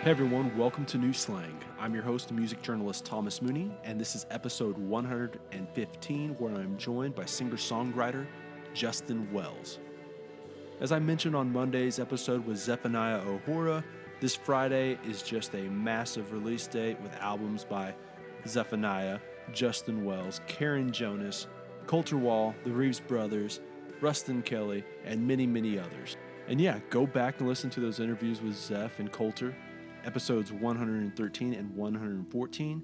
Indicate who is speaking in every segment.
Speaker 1: Hey everyone, welcome to New Slang. I'm your host and music journalist Thomas Mooney, and this is episode 115 where I'm joined by singer-songwriter Justin Wells. As I mentioned on Monday's episode with Zephaniah O'Hora, this Friday is just a massive release date with albums by Zephaniah, Justin Wells, Karen Jonas, Coulter Wall, the Reeves Brothers, Rustin Kelly, and many, many others. And yeah, go back and listen to those interviews with Zeph and Coulter, episodes 113 and 114.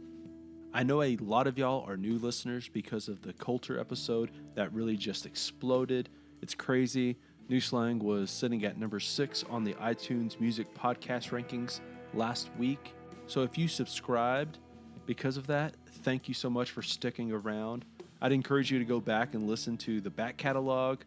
Speaker 1: I know a lot of y'all are new listeners because of the Coulter episode that really just exploded. It's crazy. New Slang was sitting at number 6 on the iTunes music podcast rankings last week. So if you subscribed because of that, thank you so much for sticking around. I'd encourage you to go back and listen to the back catalog.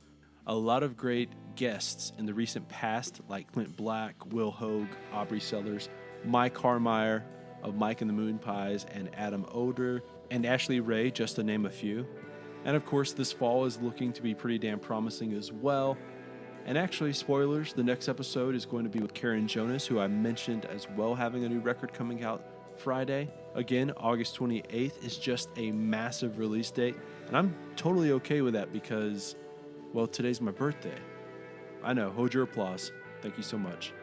Speaker 1: A lot of great guests in the recent past, like Clint Black, Will Hogue, Aubrey Sellers, Mike Harmeyer of Mike and the Moon Pies, and Adam Oder, and Ashley Ray, just to name a few. And of course, this fall is looking to be pretty damn promising as well. And actually, spoilers, the next episode is going to be with Karen Jonas, who I mentioned as well, having a new record coming out Friday. Again, August 28th is just a massive release date, and I'm totally okay with that because, well, today's my birthday. I know, hold your applause. Thank you so much.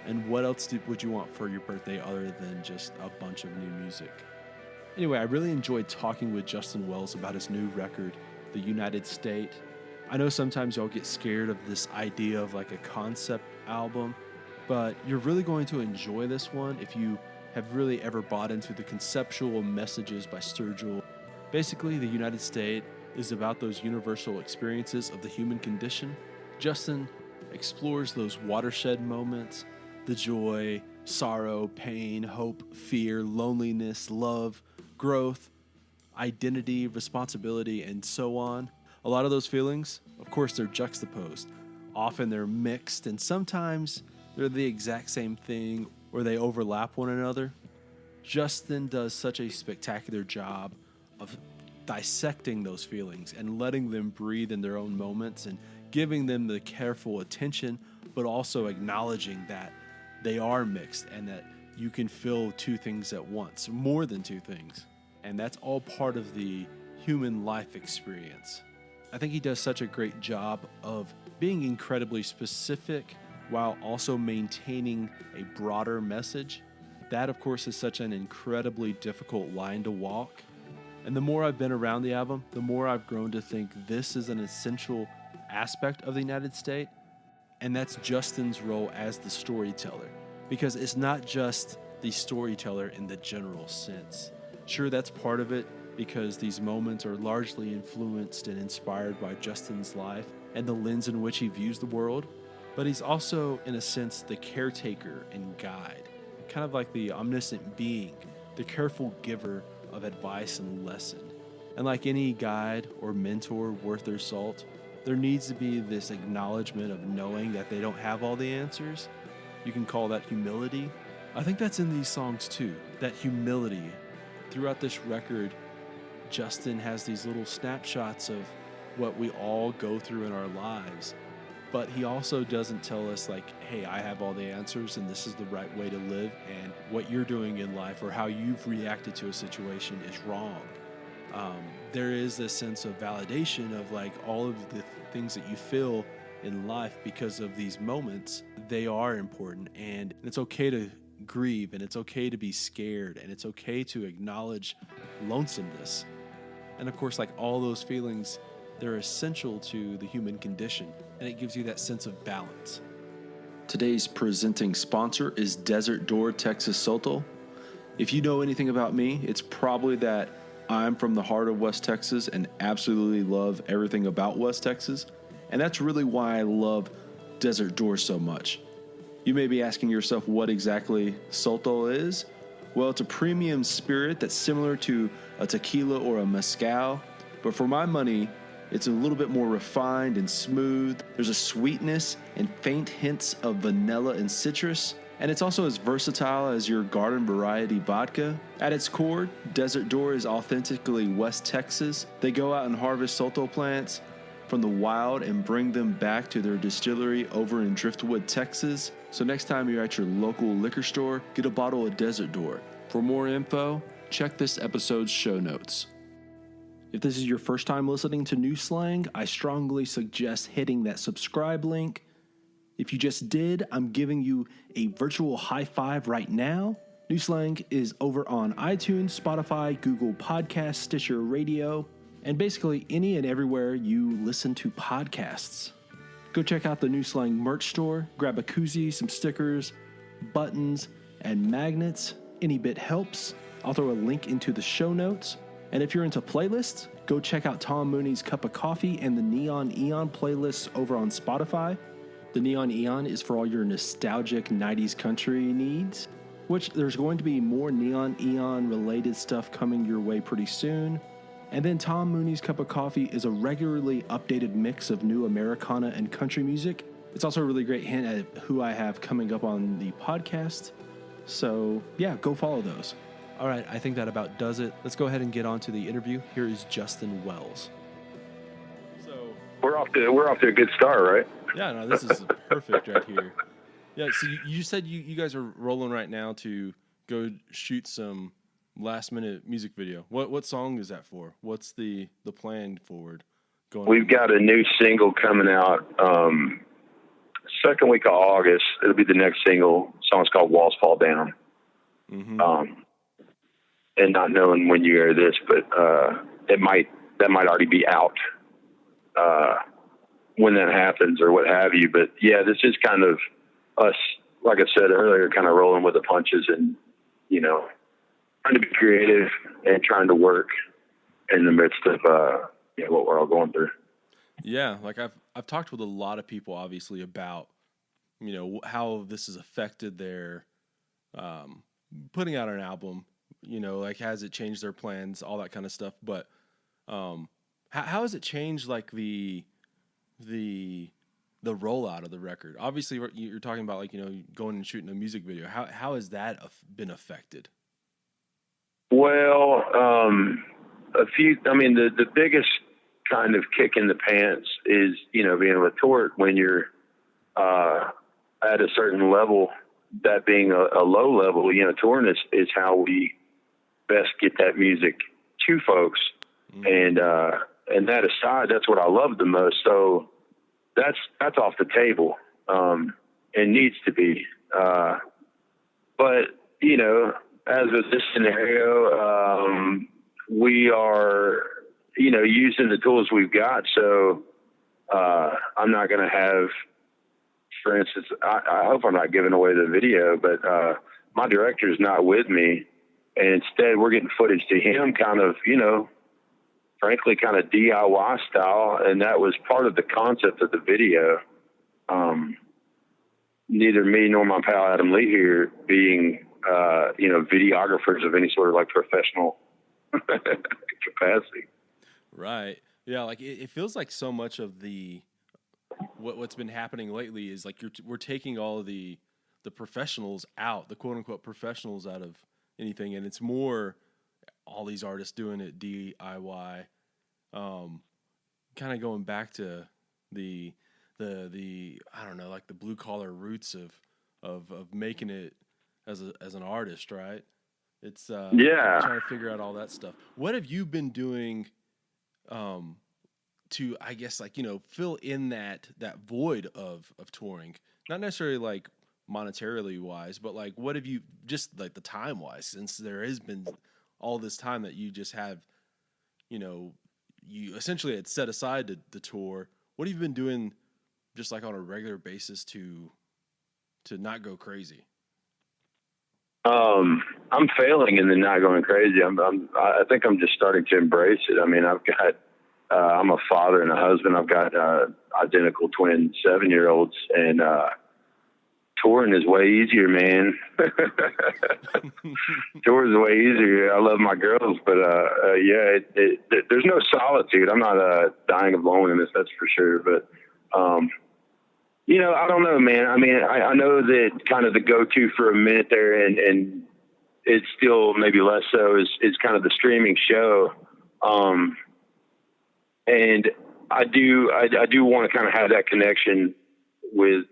Speaker 1: And what else would you want for your birthday other than just a bunch of new music? Anyway, I really enjoyed talking with Justin Wells about his new record, The United State. I know sometimes y'all get scared of this idea of like a concept album, but you're really going to enjoy this one if you have really ever bought into the conceptual messages by Sturgill. Basically, The United State is about those universal experiences of the human condition. Justin explores those watershed moments, the joy, sorrow, pain, hope, fear, loneliness, love, growth, identity, responsibility, and so on. A lot of those feelings, of course, they're juxtaposed. Often they're mixed, and sometimes they're the exact same thing or they overlap one another. Justin does such a spectacular job of dissecting those feelings and letting them breathe in their own moments and giving them the careful attention, but also acknowledging that they are mixed and that you can feel two things at once, more than two things. And that's all part of the human life experience. I think he does such a great job of being incredibly specific while also maintaining a broader message. That, of course, is such an incredibly difficult line to walk. And the more I've been around the album, the more I've grown to think this is an essential aspect of the United State, and that's Justin's role as the storyteller. Because it's not just the storyteller in the general sense. Sure, that's part of it, because these moments are largely influenced and inspired by Justin's life and the lens in which he views the world, but he's also, in a sense, the caretaker and guide, kind of like the omniscient being, the careful giver of advice and lesson. And like any guide or mentor worth their salt, there needs to be this acknowledgement of knowing that they don't have all the answers. You can call that humility. I think that's in these songs too, that humility. Throughout this record, Justin has these little snapshots of what we all go through in our lives. But he also doesn't tell us like, hey, I have all the answers and this is the right way to live, and what you're doing in life or how you've reacted to a situation is wrong. There is this sense of validation of like all of the things that you feel in life because of these moments. They are important, and it's okay to grieve, and it's okay to be scared, and it's okay to acknowledge lonesomeness. And of course, like all those feelings, they're essential to the human condition, and it gives you that sense of balance. Today's presenting sponsor is Desert Door Texas Soto. If you know anything about me, it's probably that I'm from the heart of West Texas and absolutely love everything about West Texas. And that's really why I love Desert Door so much. You may be asking yourself what exactly Soto is. Well, it's a premium spirit that's similar to a tequila or a mezcal, but for my money, it's a little bit more refined and smooth. There's a sweetness and faint hints of vanilla and citrus, and it's also as versatile as your garden variety vodka. At its core, Desert Door is authentically West Texas. They go out and harvest Soto plants, from the wild and bring them back to their distillery over in Driftwood, Texas. So next time you're at your local liquor store, get a bottle of Desert Door. For more info, check this episode's show notes. If this is your first time listening to New Slang, I strongly suggest hitting that subscribe link. If you just did, I'm giving you a virtual high five right now. New Slang is over on iTunes, Spotify, Google Podcasts, Stitcher Radio, and basically any and everywhere you listen to podcasts. Go check out the New Slang merch store, grab a koozie, some stickers, buttons, and magnets. Any bit helps. I'll throw a link into the show notes. And if you're into playlists, go check out Tom Mooney's Cup of Coffee and the Neon Eon playlists over on Spotify. The Neon Eon is for all your nostalgic 90s country needs, which there's going to be more Neon Eon related stuff coming your way pretty soon. And then Tom Mooney's Cup of Coffee is a regularly updated mix of new Americana and country music. It's also a really great hint at who I have coming up on the podcast. So yeah, go follow those. All right, I think that about does it. Let's go ahead and get on to the interview. Here is Justin Wells.
Speaker 2: So we're off to a good start, right?
Speaker 1: Yeah, no, this is perfect right here. Yeah, so you said you guys are rolling right now to go shoot some last-minute music video. What song is that for? What's the plan forward going?
Speaker 2: We've got a new single coming out second week of August. It'll be the next single. The song's called Walls Fall Down. Mm-hmm. And not knowing when you hear this, but that might already be out when that happens or what have you. But yeah, this is kind of us, like I said earlier, kind of rolling with the punches and, trying to be creative and trying to work in the midst of what we're all going through.
Speaker 1: Yeah, like I've talked with a lot of people, obviously, about how this has affected their putting out an album. Like has it changed their plans, all that kind of stuff. But how has it changed like the rollout of the record? Obviously, you're talking about like going and shooting a music video. How has that been affected?
Speaker 2: Well, the biggest kind of kick in the pants is, being able to tour it when you're at a certain level, that being a low level, touring is how we best get that music to folks. Mm-hmm. And that aside, that's what I love the most. So that's off the table, and needs to be. But, as with this scenario, we are, using the tools we've got. So, I'm not going to have, for instance, I hope I'm not giving away the video, but, my director's not with me, and instead we're getting footage to him kind of, frankly, kind of DIY style. And that was part of the concept of the video. Neither me nor my pal Adam Lee here being, videographers of any sort of like professional capacity.
Speaker 1: Right. Yeah. Like it feels like so much of what's been happening lately is like we're taking all of the professionals out, the quote unquote professionals out of anything. And it's more all these artists doing it DIY, kind of going back to the I don't know, like the blue collar roots of making it as an artist, right? It's trying to figure out all that stuff. What have you been doing to, I guess, like, fill in that void of touring? Not necessarily like monetarily wise, but like what have you, just like the time wise, since there has been all this time that you just have, you essentially had set aside to tour. What have you been doing just like on a regular basis to not go crazy?
Speaker 2: I'm failing and then not going crazy. I think I'm just starting to embrace it. I mean, I'm a father and a husband. I've got identical twin 7-year-olds, and touring is way easier, man. Touring is way easier. I love my girls, but there's no solitude. I'm not dying of loneliness, that's for sure. But I don't know, man. I mean, I know that kind of the go-to for a minute there, and it's still maybe less so, is kind of the streaming show. And I do want to kind of have that connection with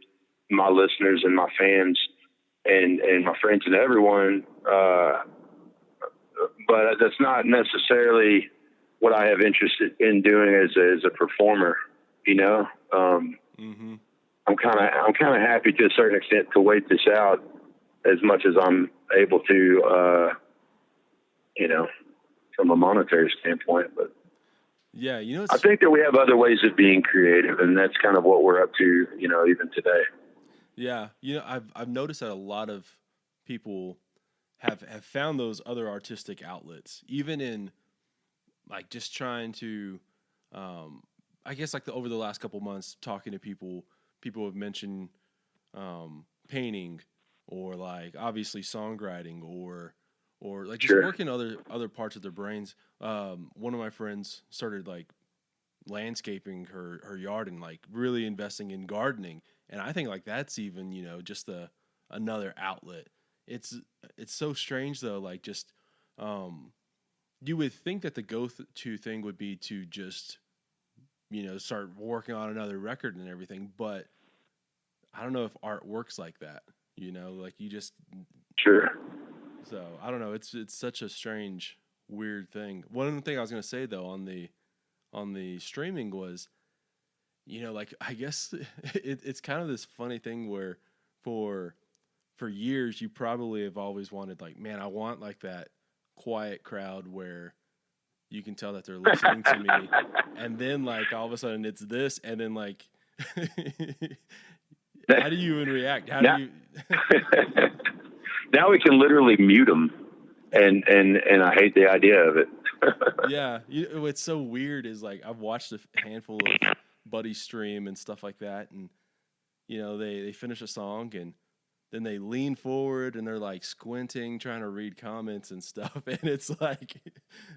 Speaker 2: my listeners and my fans and my friends and everyone. But that's not necessarily what I have interest in doing as a performer, you know?
Speaker 1: Mm-hmm.
Speaker 2: I'm kind of happy to a certain extent to wait this out as much as I'm able to, you know, from a monetary standpoint. But
Speaker 1: yeah, you know,
Speaker 2: I think that we have other ways of being creative, and that's kind of what we're up to, you know, even today.
Speaker 1: Yeah, you know, I've noticed that a lot of people have found those other artistic outlets, even in like just trying to, I guess like over the last couple months, talking to people have mentioned painting, or like obviously songwriting, or like just
Speaker 2: Sure.
Speaker 1: working other parts of their brains. One of my friends started like landscaping her yard and like really investing in gardening, and I think like that's even, you know, just another outlet. It's so strange though, like just you would think that the go-to thing would be to just, you know, start working on another record and everything, but I don't know if art works like that, you know, like you just.
Speaker 2: Sure.
Speaker 1: So I don't know, it's such a strange, weird thing. One thing I was going to say though on the streaming was, you know, like I guess it's kind of this funny thing where for years you probably have always wanted, like, man, I want like that quiet crowd where you can tell that they're listening to me, and then like all of a sudden it's this, and then like how do you even react? How do you?
Speaker 2: Now we can literally mute them, and I hate the idea of it.
Speaker 1: Yeah, what's so weird is like I've watched a handful of buddies stream and stuff like that, and you know they finish a song and then they lean forward and they're like squinting, trying to read comments and stuff, and it's like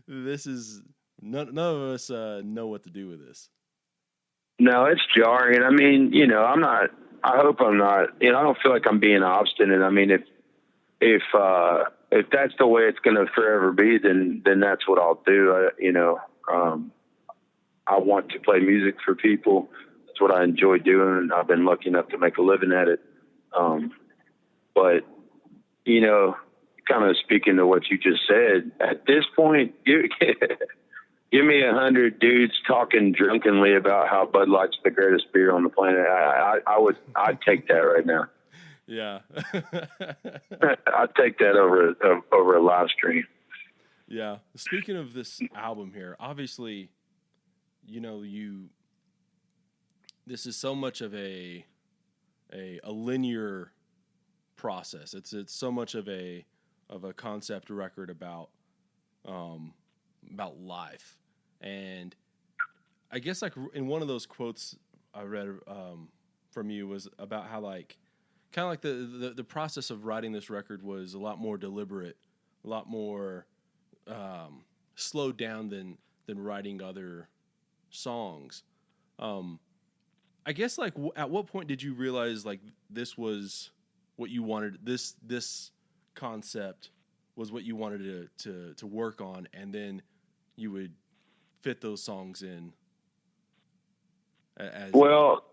Speaker 1: this is none of us know what to do with this.
Speaker 2: No, it's jarring. I mean, you know, I hope I'm not. You know, I don't feel like I'm being obstinate. I mean, if that's the way it's going to forever be, then that's what I'll do. You know, I want to play music for people. That's what I enjoy doing. I've been lucky enough to make a living at it. But, you know, kind of speaking to what you just said, at this point, give me 100 dudes talking drunkenly about how Bud Light's the greatest beer on the planet. I'd take that right now.
Speaker 1: Yeah.
Speaker 2: I'd take that over a live stream.
Speaker 1: Yeah. Speaking of this album here, obviously, you know, this is so much of a linear process. It's so much of a concept record about life. And I guess like in one of those quotes I read from you was about how like kind of like the process of writing this record was a lot more deliberate, a lot more slowed down than writing other songs. I guess like at what point did you realize like this was what you wanted, this concept was what you wanted to work on, and then you would fit those songs in as
Speaker 2: well,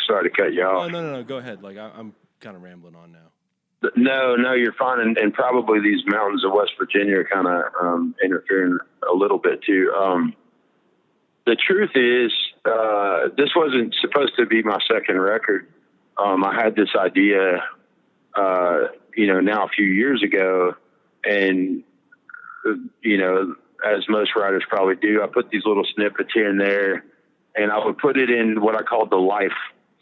Speaker 2: sorry to cut you off.
Speaker 1: Oh, no, go ahead. Like I'm kind of rambling on now.
Speaker 2: No, you're fine. And probably these mountains of West Virginia are kind of interfering a little bit too. The truth is, this wasn't supposed to be my second record. I had this idea, you know, now a few years ago, and, you know, as most writers probably do, I put these little snippets here and there, and I would put it in what I called the life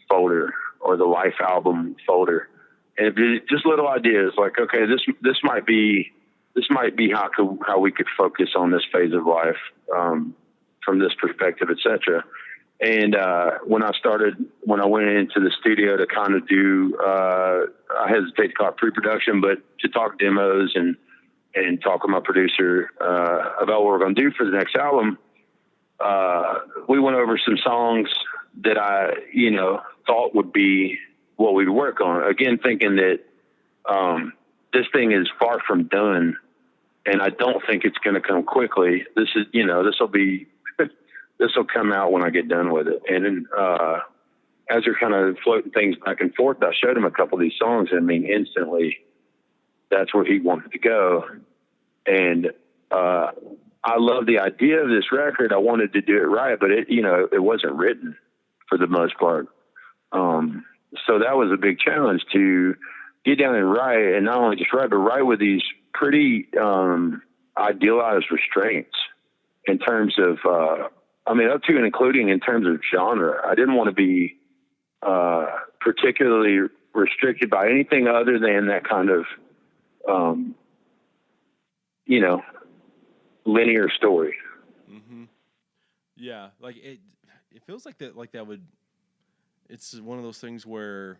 Speaker 2: folder or the life album folder. And it'd be just little ideas like, okay, this might be how we could focus on this phase of life, from this perspective, etc. And when I went into the studio to kind of do, I hesitate to call it pre-production, but to talk demos and talk with my producer about what we're going to do for the next album, we went over some songs that I, you know, thought would be what we'd work on. Again, thinking that this thing is far from done, and I don't think it's going to come quickly. This will be this will come out when I get done with it. And then, as they're kind of floating things back and forth, I showed him a couple of these songs, and I mean, instantly that's where he wanted to go. And, I love the idea of this record. I wanted to do it right, but it wasn't written for the most part. So that was a big challenge to get down and write, and not only just write, but write with these pretty, idealized restraints in terms of, up to and including in terms of genre. I didn't want to be, particularly restricted by anything other than that kind of, linear story.
Speaker 1: Mm-hmm. Yeah. Like it feels like that would, it's one of those things where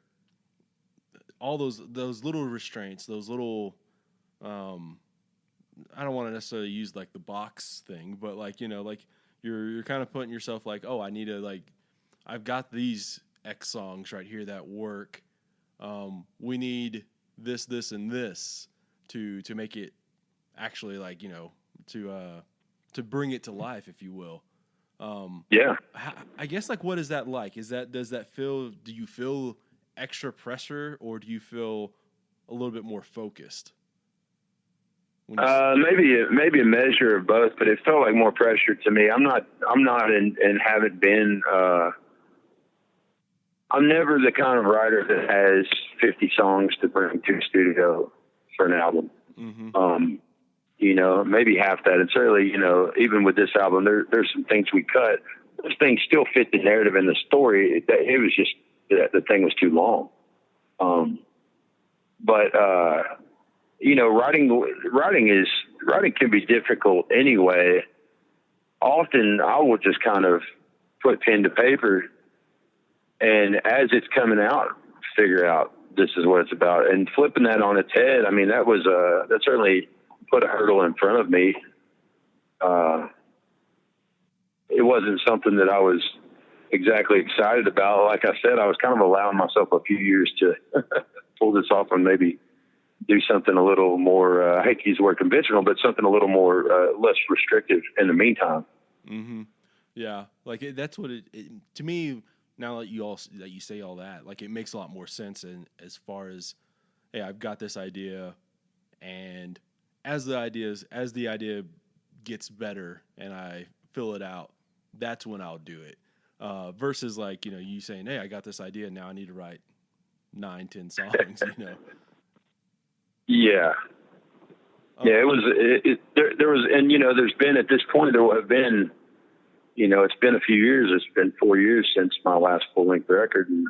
Speaker 1: all those little restraints, those little, I don't want to necessarily use like the box thing, but like, like you're kind of putting yourself like, oh, I need to like, I've got these X songs right here that work. We need this, and this to make it actually like, to bring it to life, if you will.
Speaker 2: Yeah.
Speaker 1: I guess like, what is that like? Do you feel extra pressure, or do you feel a little bit more focused?
Speaker 2: Maybe a measure of both, but it felt like more pressure to me. I'm not and haven't been, I'm never the kind of writer that has 50 songs to bring to a studio for an album.
Speaker 1: Mm-hmm.
Speaker 2: Maybe half that. And certainly, even with this album, there's some things we cut. Those things still fit the narrative and the story. It was just that the thing was too long. Writing can be difficult anyway. Often I will just kind of put pen to paper, and as it's coming out, figure out this is what it's about. And flipping that on its head, I mean, that certainly put a hurdle in front of me. It wasn't something that I was exactly excited about. Like I said, I was kind of allowing myself a few years to pull this off and maybe do something a little more, I hate to use the word conventional, but something a little more, less restrictive in the meantime.
Speaker 1: Mm-hmm. Yeah. Like that's what it to me, now that you say all that, like it makes a lot more sense. And as far as, hey, I've got this idea, and as the idea gets better and I fill it out, that's when I'll do it. Versus like, you saying, hey, I got this idea, now I need to write 9-10 songs,
Speaker 2: Yeah. Yeah, it was, there was, and, there's been, at this point, there have been, it's been a few years. It's been 4 years since my last full length record. And,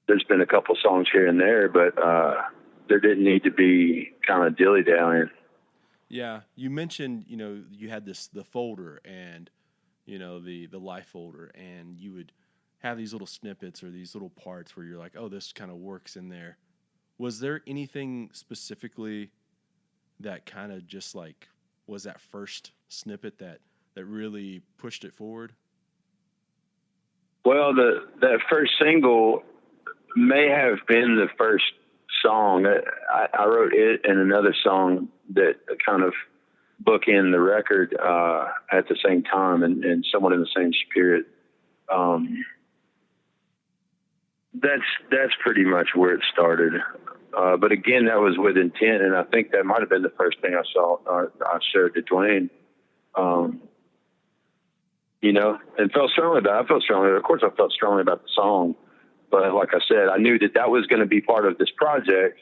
Speaker 2: there's been a couple songs here and there, but, there didn't need to be kind of dilly-dallying.
Speaker 1: Yeah. You mentioned, you had the folder and, the life folder, and you would have these little snippets or these little parts where you're like, oh, this kind of works in there. Was there anything specifically that kind of just like was that first snippet that really pushed it forward?
Speaker 2: Well, that first single may have been the first song. I wrote it and another song that kind of bookend the record at the same time and somewhat in the same spirit. That's pretty much where it started. But again, that was with intent, and I think that might have been the first thing I showed to Dwayne. And felt strongly about it. Of course, I felt strongly about the song, but like I said, I knew that was going to be part of this project,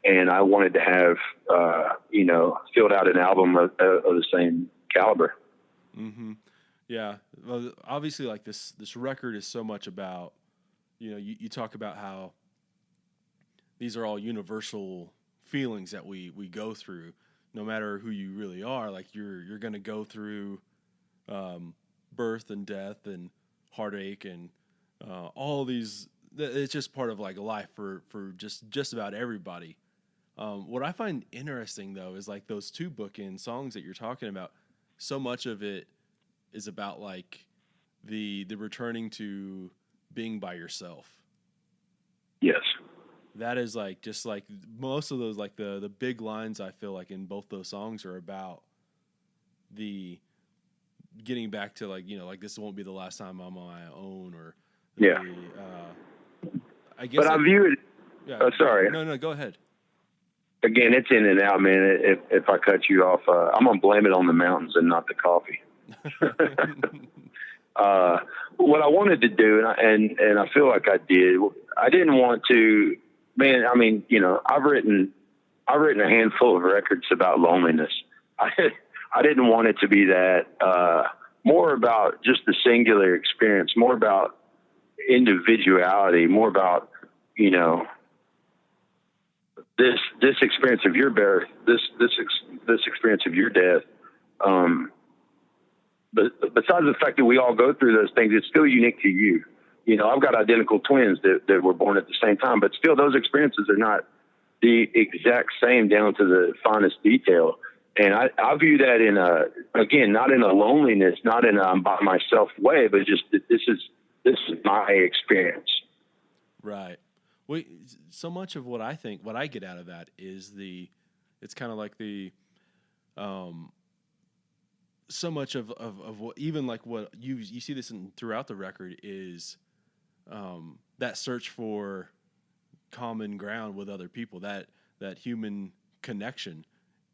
Speaker 2: and I wanted to have, filled out an album of the same caliber.
Speaker 1: Mm-hmm. Yeah. Well, obviously, like this record is so much about, you talk about how these are all universal feelings that we go through, no matter who you really are. Like you're going to go through birth and death and heartache and all these. It's just part of like life for just about everybody. What I find interesting though is like those two bookend songs that you're talking about. So much of it is about like the returning to being by yourself.
Speaker 2: Yes.
Speaker 1: That is like just like most of those, like the big lines I feel like in both those songs are about the getting back to like, like this won't be the last time I'm on my own, or
Speaker 2: Yeah.
Speaker 1: I guess.
Speaker 2: But I view it.
Speaker 1: Yeah.
Speaker 2: Oh, sorry.
Speaker 1: No, go ahead.
Speaker 2: Again, it's in and out, man. If I cut you off, I'm gonna blame it on the mountains and not the coffee. What I wanted to do, and I feel like I did. I didn't want to, man. I mean, I've written a handful of records about loneliness. I didn't want it to be that. More about just the singular experience. More about individuality. More about this experience of your birth. This experience of your death. But besides the fact that we all go through those things, it's still unique to you. I've got identical twins that were born at the same time, but still those experiences are not the exact same down to the finest detail. And I view that again, not in a loneliness, not in a I'm by myself way, but just that this is my experience.
Speaker 1: Right. Well, so much of what I get out of that is it's kind of like so much of what, even like what you see this throughout the record is that search for common ground with other people, that human connection.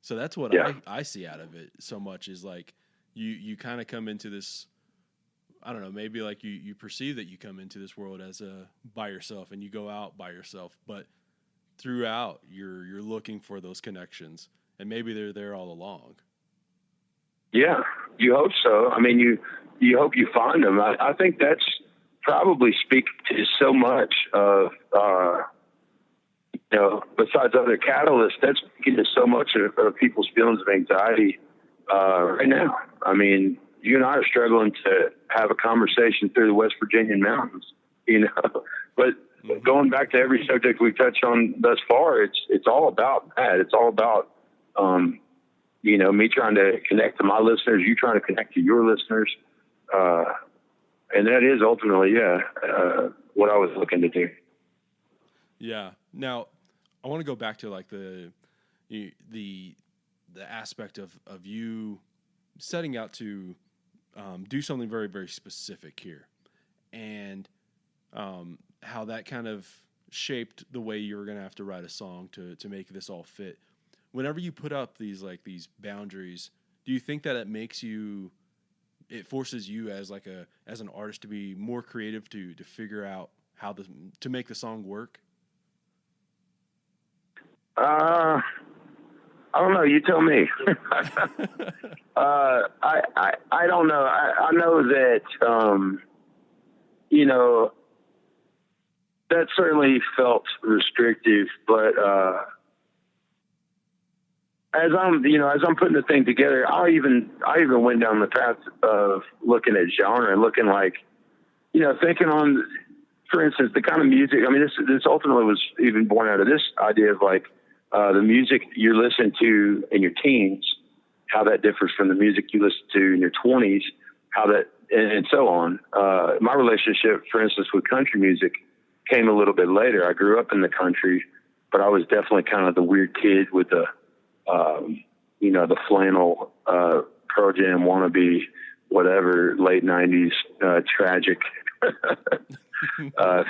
Speaker 1: So that's what I see out of it so much, is like you kind of come into this, I don't know, maybe like you perceive that you come into this world as by yourself and you go out by yourself, but throughout you're looking for those connections, and maybe they're there all along.
Speaker 2: Yeah, you hope so. I mean, you hope you find them. I think that's probably speaks to so much of, besides other catalysts, that's speaking to so much of people's feelings of anxiety right now. I mean, you and I are struggling to have a conversation through the West Virginian mountains, but going back to every subject we touched on thus far, it's all about that. It's all about, me trying to connect to my listeners, you trying to connect to your listeners. And that is ultimately, what I was looking to do.
Speaker 1: Yeah. Now, I want to go back to like the aspect of you setting out to do something very, very specific here, and how that kind of shaped the way you were going to have to write a song to make this all fit. Whenever you put up these boundaries, do you think that it forces you as an artist to be more creative, to figure out how to make the song work?
Speaker 2: I don't know. You tell me. I don't know. I know that, that certainly felt restrictive, but, as I'm putting the thing together, I even went down the path of looking at genre and looking like, thinking on, for instance, the kind of music. I mean, this ultimately was even born out of this idea of like the music you listen to in your teens, how that differs from the music you listen to in your 20s, how that, and so on. My relationship, for instance, with country music came a little bit later. I grew up in the country, but I was definitely kind of the weird kid with the flannel, Pearl Jam wannabe, whatever, late 90s, tragic,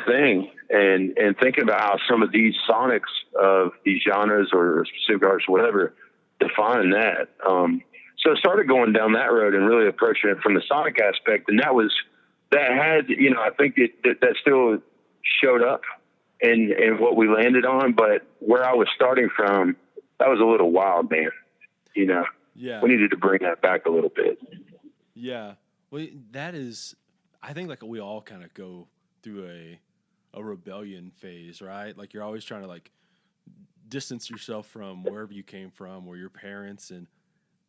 Speaker 2: thing. And thinking about how some of these sonics of these genres or specific artists, whatever, define that. So I started going down that road and really approaching it from the sonic aspect. And I think that still showed up in what we landed on, but where I was starting from, that was a little wild, man.
Speaker 1: Yeah.
Speaker 2: We needed to bring that back a little bit.
Speaker 1: Yeah. Well, that is, I think like we all kind of go through a rebellion phase, right? Like you're always trying to like distance yourself from wherever you came from or your parents. And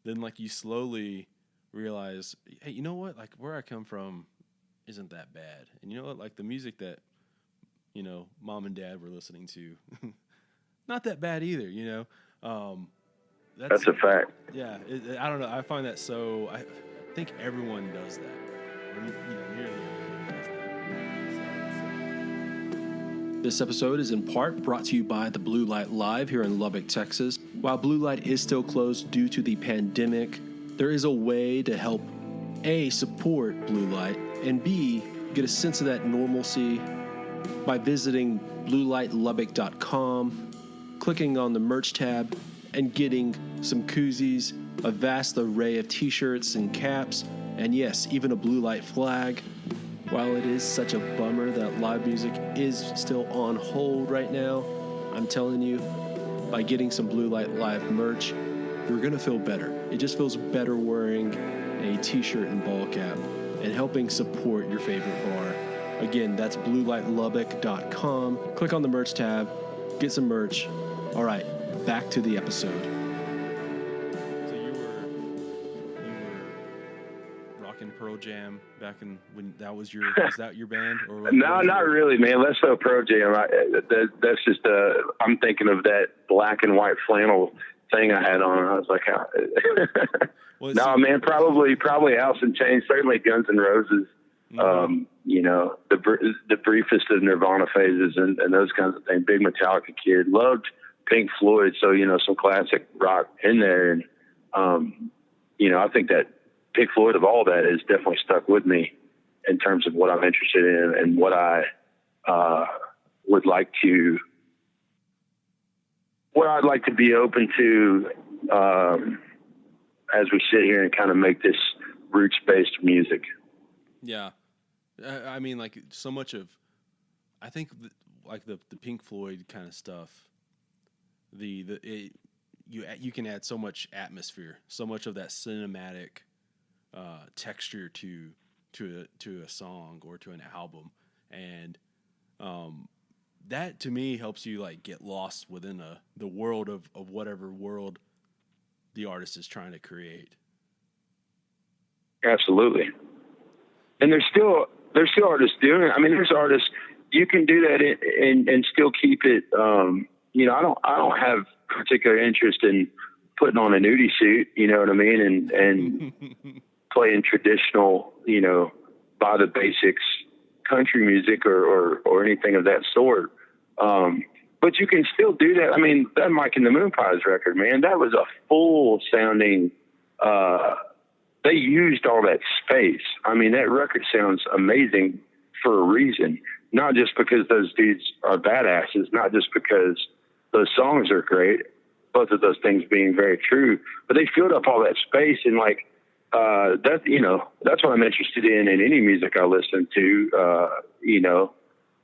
Speaker 1: then like you slowly realize, hey, you know what? Like where I come from isn't that bad. And you know what? Like the music that, mom and dad were listening to, not that bad either,
Speaker 2: That's a fact.
Speaker 1: Yeah, I don't know. I find that I think everyone does that. Or, nearly everyone does that. This episode is in part brought to you by the Blue Light Live here in Lubbock, Texas. While Blue Light is still closed due to the pandemic, there is a way to help A, support Blue Light, and B, get a sense of that normalcy by visiting bluelightlubbock.com, clicking on the merch tab, and getting some koozies, a vast array of t-shirts and caps, and yes, even a Blue Light flag. While it is such a bummer that live music is still on hold right now, I'm telling you, by getting some Blue Light Live merch, you're going to feel better. It just feels better wearing a t-shirt and ball cap and helping support your favorite bar. Again, that's bluelightlubbock.com. Click on the merch tab, get some merch. All right, back to the episode. So you were rocking Pearl Jam back in when that was was that your band? Or
Speaker 2: no, not really, man. Let's go Pearl Jam. That's just I'm thinking of that black and white flannel thing I had on. I was like, no, man, probably Alice in Chains, certainly Guns N' Roses. Mm-hmm. The briefest of Nirvana phases and those kinds of things. Big Metallica kid, loved Pink Floyd. So, some classic rock in there. And, I think that Pink Floyd of all that is definitely stuck with me in terms of what I'm interested in and what I, would like to, what I'd like to be open to, as we sit here and kind of make this roots-based music.
Speaker 1: Yeah. I mean, like so much of, I think the Pink Floyd kind of stuff, you can add so much atmosphere, so much of that cinematic texture to a song or to an album. And that to me helps you like get lost within the world of whatever world the artist is trying to create.
Speaker 2: Absolutely. And there's still artists doing it. I mean, there's artists, you can do that and still keep it. I don't have particular interest in putting on a nudie suit, you know what I mean? And playing traditional, by the basics country music or anything of that sort. But you can still do that. I mean, that Mike and the Moonpies record, man, that was a full sounding, they used all that space. I mean, that record sounds amazing for a reason, not just because those dudes are badasses, not just because those songs are great, both of those things being very true, but they filled up all that space. And like, that's what I'm interested in any music I listen to,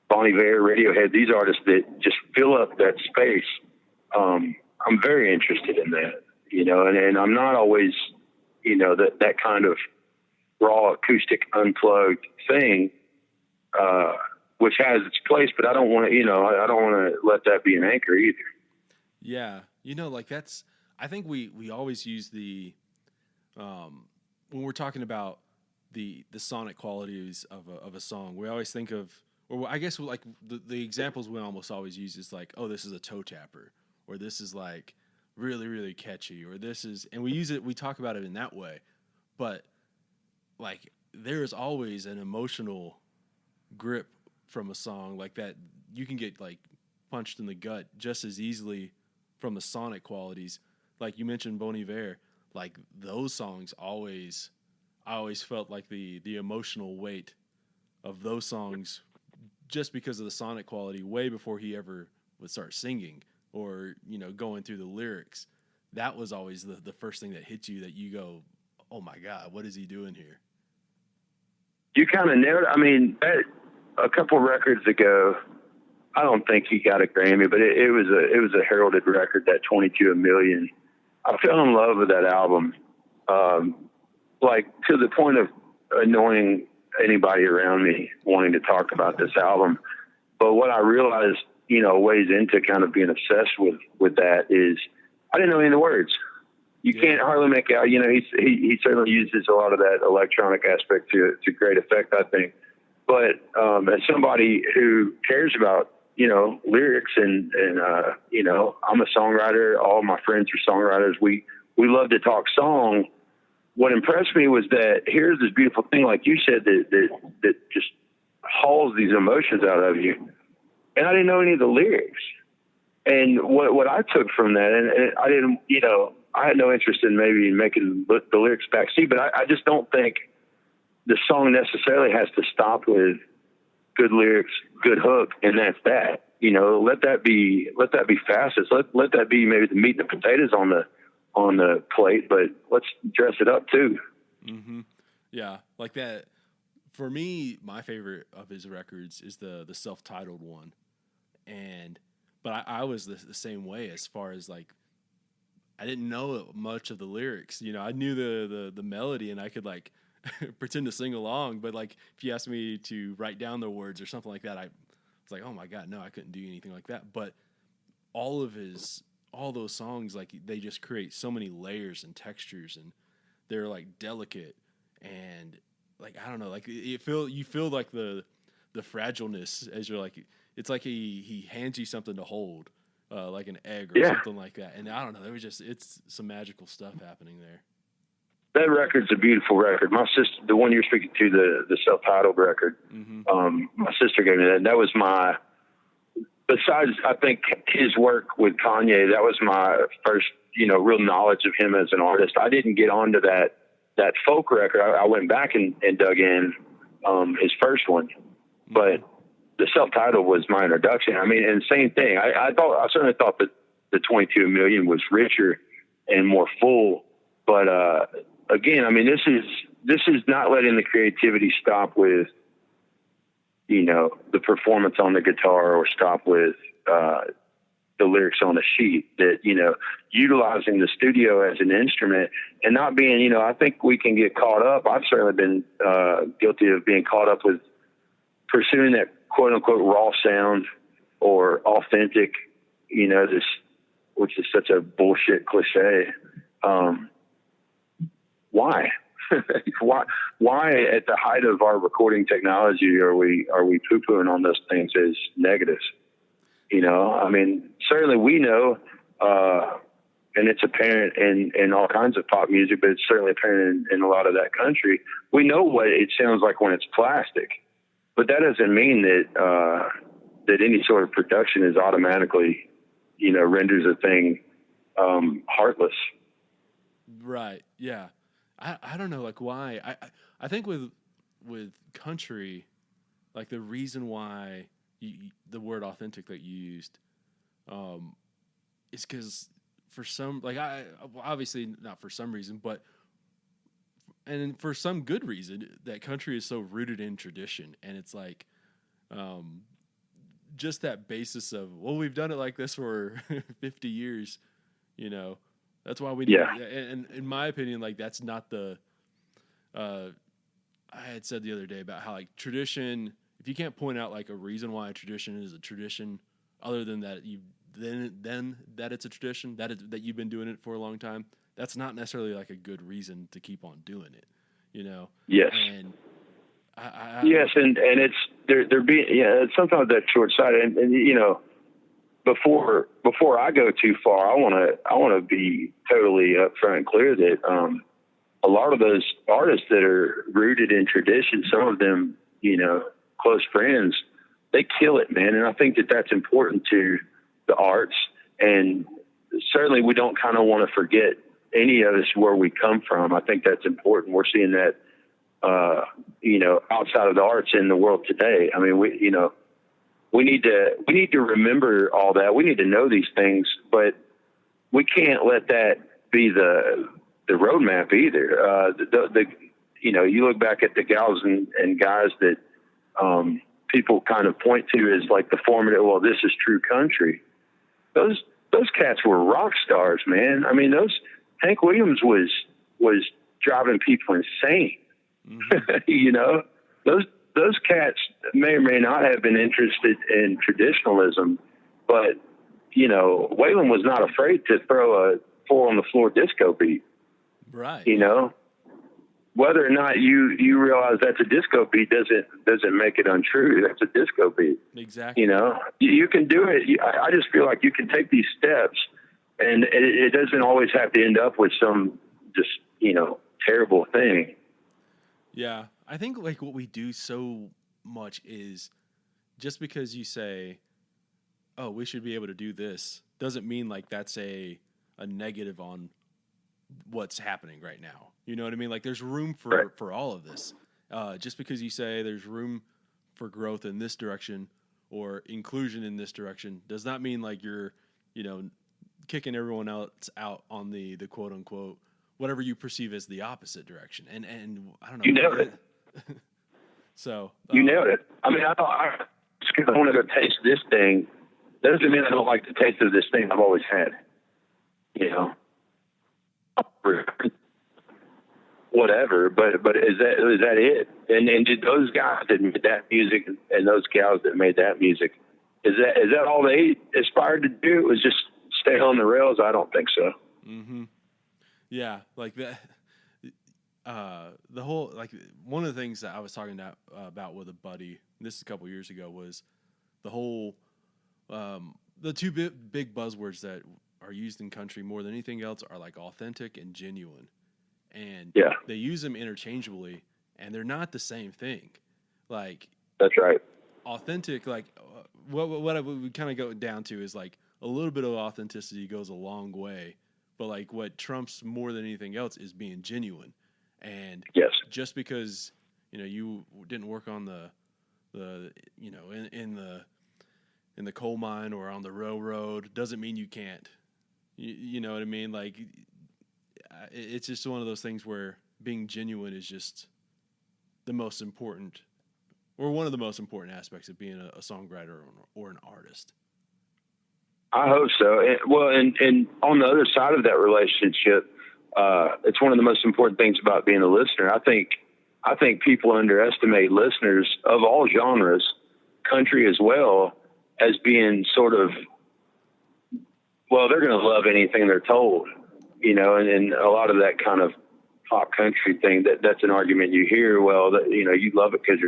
Speaker 2: Bon Iver, Radiohead, these artists that just fill up that space. I'm very interested in that, and I'm not always, that kind of raw acoustic unplugged thing, which has its place, but I don't want to, I don't want to let that be an anchor either.
Speaker 1: Yeah. I think we always use when we're talking about the sonic qualities of a song, we always think of, or I guess like the examples we almost always use is like, oh, this is a toe tapper, or this is like really, really catchy, or this is, and we talk about it in that way, but like there is always an emotional grip from a song like that. You can get like punched in the gut just as easily from the sonic qualities. Like you mentioned Bon Iver, like those songs I always felt like the emotional weight of those songs just because of the sonic quality way before he ever would start singing or, going through the lyrics. That was always the first thing that hits you, that you go, oh my God, what is he doing here?
Speaker 2: You kind of nailed it. I mean, a couple records ago, I don't think he got a Grammy, but it was a heralded record, that 22 a Million. I fell in love with that album, like to the point of annoying anybody around me wanting to talk about this album. But what I realized, ways into kind of being obsessed with that is I didn't know any of the words. You can't hardly make out, he certainly uses a lot of that electronic aspect to great effect, I think. But as somebody who cares about, lyrics and I'm a songwriter. All my friends are songwriters. We love to talk song. What impressed me was that here's this beautiful thing, like you said, that just hauls these emotions out of you. And I didn't know any of the lyrics. And what I took from that, and I didn't, I had no interest in maybe making the lyrics backseat, but I just don't think the song necessarily has to stop with good lyrics, good hook, and that's that. You know, let that be facets. Let that be maybe the meat and the potatoes on the plate, but let's dress it up too.
Speaker 1: Mm-hmm. Yeah, like that. For me, my favorite of his records is the self-titled one, but I was the same way as far as like I didn't know much of the lyrics. You know, I knew the melody and I could like pretend to sing along, but like if you asked me to write down the words or something like that, I was like, oh my God, no, I couldn't do anything like that. But all those songs, like they just create so many layers and textures, and they're like delicate and like I don't know, like you feel like the fragileness as you're like it's like he hands you something to hold, like an egg or something like that. And I don't know, there was just it's some magical stuff happening there.
Speaker 2: That record's a beautiful record. My sister, the one you're speaking to, the self-titled record, my sister gave me that. That was my, besides, I think his work with Kanye, that was my first, you know, real knowledge of him as an artist. I didn't get onto that folk record. I went back and dug in, his first one, but the self-titled was my introduction. I mean, and same thing. I certainly thought that the 22 Million was richer and more full, but, again, I mean, this is not letting the creativity stop with, you know, the performance on the guitar or stop with the lyrics on a sheet. That, you know, utilizing the studio as an instrument and not being, you know, I think we can get caught up. I've certainly been guilty of being caught up with pursuing that quote unquote raw sound or authentic, you know, this, which is such a bullshit cliche. Why? why at the height of our recording technology are we poo-pooing on those things as negatives? You know, I mean, certainly we know, and it's apparent in all kinds of pop music, but it's certainly apparent in a lot of that country. We know what it sounds like when it's plastic, but that doesn't mean that any sort of production is automatically, you know, renders a thing heartless.
Speaker 1: Right. Yeah. I don't know, like why. I think with country, like the reason why the word authentic that you used, is because for some, like obviously not for some reason, but and for some good reason, that country is so rooted in tradition, and it's like, just that basis of, well, we've done it like this for 50 years, you know. That's why we need, and in my opinion, like that's not the, I had said the other day about how like tradition, if you can't point out like a reason why a tradition is a tradition, other than that then that it's a tradition, that you've been doing it for a long time, that's not necessarily like a good reason to keep on doing it, you know?
Speaker 2: Yes.
Speaker 1: And
Speaker 2: yes. And it's, they're being, it's sometimes that short-sighted and you know, before I go too far, I want to be totally upfront and clear that a lot of those artists that are rooted in tradition, some of them, you know, close friends, they kill it, man. And I think that that's important to the arts. And certainly we don't kind of want to forget any of us where we come from. I think that's important. We're seeing that, you know, outside of the arts in the world today. I mean, we need to remember all that. We need to know these things, but we can't let that be the roadmap either. You know, you look back at the gals and guys that people kind of point to as like the formative. Well, this is true country. Those cats were rock stars, man. I mean, Hank Williams was driving people insane. Mm-hmm. You know, those cats may or may not have been interested in traditionalism, but, you know, Waylon was not afraid to throw a 4 on the floor disco beat.
Speaker 1: Right.
Speaker 2: You know, whether or not you realize that's a disco beat doesn't make it untrue. That's a disco beat.
Speaker 1: Exactly.
Speaker 2: You know, you can do it. I just feel like you can take these steps, and it doesn't always have to end up with some just, you know, terrible thing.
Speaker 1: Yeah. I think like what we do so much is just because you say, oh, we should be able to do this, doesn't mean like that's a negative on what's happening right now. You know what I mean? Like there's room for all of this. Just because you say there's room for growth in this direction or inclusion in this direction does not mean like you're, kicking everyone else out on the quote unquote whatever you perceive as the opposite direction. And I don't know.
Speaker 2: You nailed it.
Speaker 1: So
Speaker 2: you nailed it. I mean, I just because I want to go taste this thing doesn't mean I don't like the taste of this thing I've always had. Whatever, but is that it? And did those guys that made that music and those gals that made that music, is that all they aspired to do? It was just stay on the rails? I don't think so.
Speaker 1: Mm-hmm. Yeah, like that. The whole, like, one of the things that I was talking about with a buddy, this is a couple years ago, was the whole, the two big buzzwords that are used in country more than anything else are like authentic and genuine. And they use them interchangeably, and they're not the same thing. Like,
Speaker 2: that's right.
Speaker 1: Authentic, like, what I would kind of go down to is like a little bit of authenticity goes a long way, but like what trumps more than anything else is being genuine. And just because you didn't work on the in the coal mine or on the railroad doesn't mean you can't. You know what I mean? Like, it's just one of those things where being genuine is just the most important, or one of the most important aspects of being a songwriter or an artist.
Speaker 2: I hope so. And on the other side of that relationship, it's one of the most important things about being a listener. I think people underestimate listeners of all genres, country as well, as being sort of, well, they're going to love anything they're told, and a lot of that kind of pop country thing, that's an argument you hear. Well, you love it because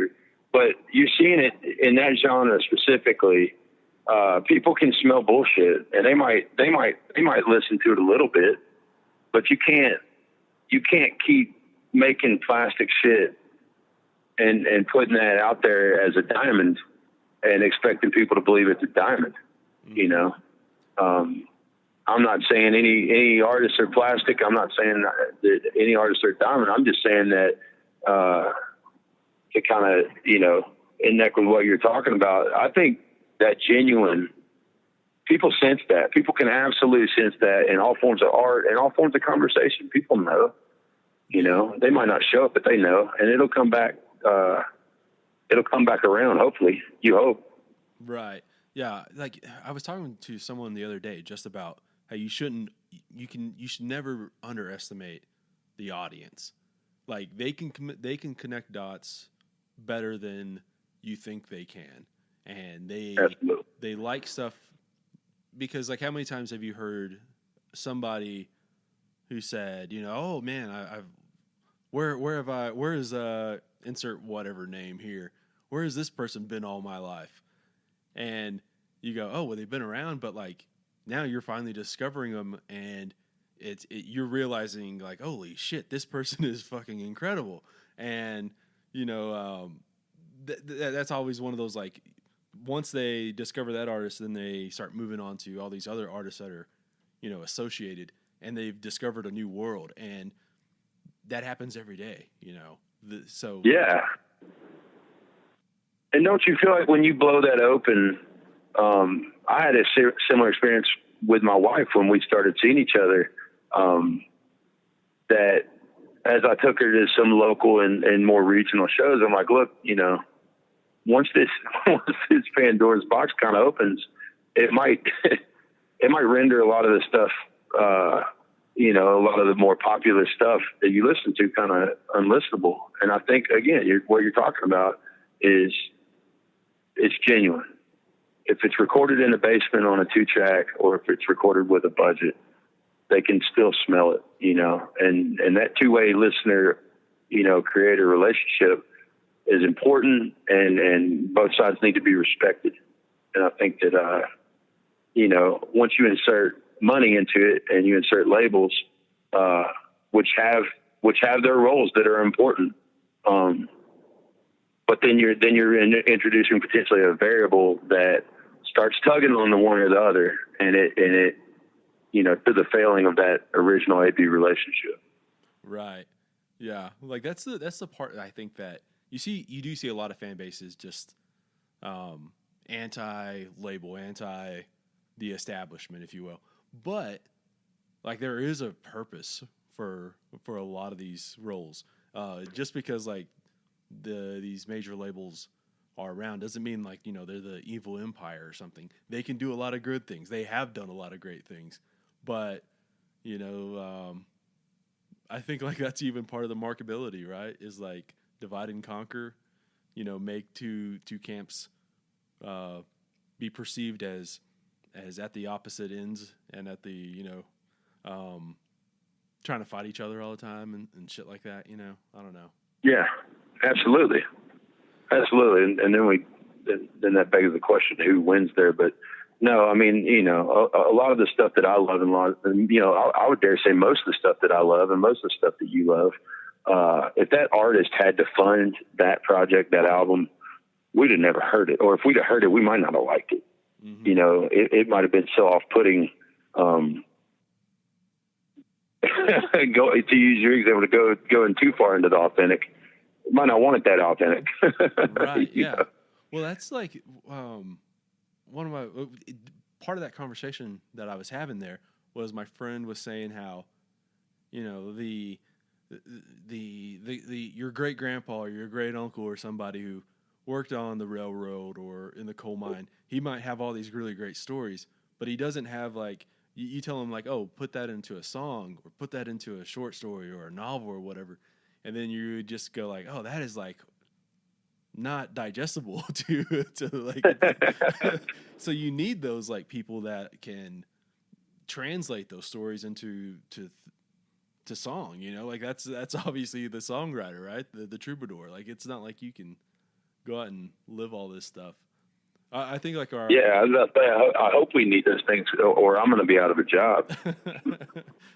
Speaker 2: but you're seeing it in that genre specifically. People can smell bullshit, and they might listen to it a little bit, but you can't keep making plastic shit and putting that out there as a diamond and expecting people to believe it's a diamond. I'm not saying any artists are plastic. I'm not saying that any artists are diamond. I'm just saying that to kind of connect with what you're talking about. I think that genuine, people sense that. People can absolutely sense that in all forms of art and all forms of conversation. People know, they might not show it, but they know, and it'll come back. It'll come back around. Hopefully, you hope.
Speaker 1: Right. Yeah. Like, I was talking to someone the other day just about how you should never underestimate the audience. Like, they can connect dots better than you think they can. And they like stuff because, like, how many times have you heard somebody who said, oh man, where is insert whatever name here, where has this person been all my life? And you go, oh, well, they've been around, but like now you're finally discovering them, and you're realizing like, holy shit, this person is fucking incredible. And that's always one of those, like, once they discover that artist, then they start moving on to all these other artists that are, associated, and they've discovered a new world, and that happens every day, So
Speaker 2: yeah. And don't you feel like when you blow that open, I had a similar experience with my wife when we started seeing each other, that as I took her to some local and more regional shows, I'm like, look, once this Pandora's box kind of opens, it might render a lot of the stuff, a lot of the more popular stuff that you listen to kind of unlistenable. And I think, again, what you're talking about is it's genuine. If it's recorded in a basement on a 2-track, or if it's recorded with a budget, they can still smell it, and that two-way listener, creator relationship is important, and both sides need to be respected. And I think that, once you insert money into it and you insert labels, which have their roles that are important, but then you're introducing potentially a variable that starts tugging on the one or the other, and it to the failing of that original AB relationship.
Speaker 1: Right. Yeah, like that's the part that I think that you do see a lot of fan bases just anti-label, anti the establishment, if you will. But like there is a purpose for a lot of these roles. Just because like these major labels are around doesn't mean like they're the evil empire or something. They can do a lot of good things. They have done a lot of great things, but you know, I think like that's even part of the markability, right? Is like divide and conquer. Make two camps be perceived as at the opposite ends and at the trying to fight each other all the time and shit like that. I don't know.
Speaker 2: Yeah, absolutely. And then that begs the question, who wins there? But no, I mean, a lot of the stuff that I love, and I would dare say most of the stuff that I love and most of the stuff that you love, if that artist had to fund that project, that album, we'd have never heard it. Or if we'd have heard it, we might not have liked it. Mm-hmm. It might have been so off-putting, to use your example, going too far into the authentic. Might not want it that authentic.
Speaker 1: Right. Yeah. Well, that's like one of my part of that conversation that I was having there was my friend was saying how the your great grandpa or your great uncle or somebody who worked on the railroad or in the coal mine, he might have all these really great stories, but he doesn't have like you tell him like, oh, put that into a song or put that into a short story or a novel or whatever. And then you just go like, oh, that is like not digestible to like. So you need those like people that can translate those stories into song. Like that's obviously the songwriter, right? The troubadour. Like it's not like you can go out and live all this stuff. I think like our
Speaker 2: I hope we need those things, or I'm going to be out of a job.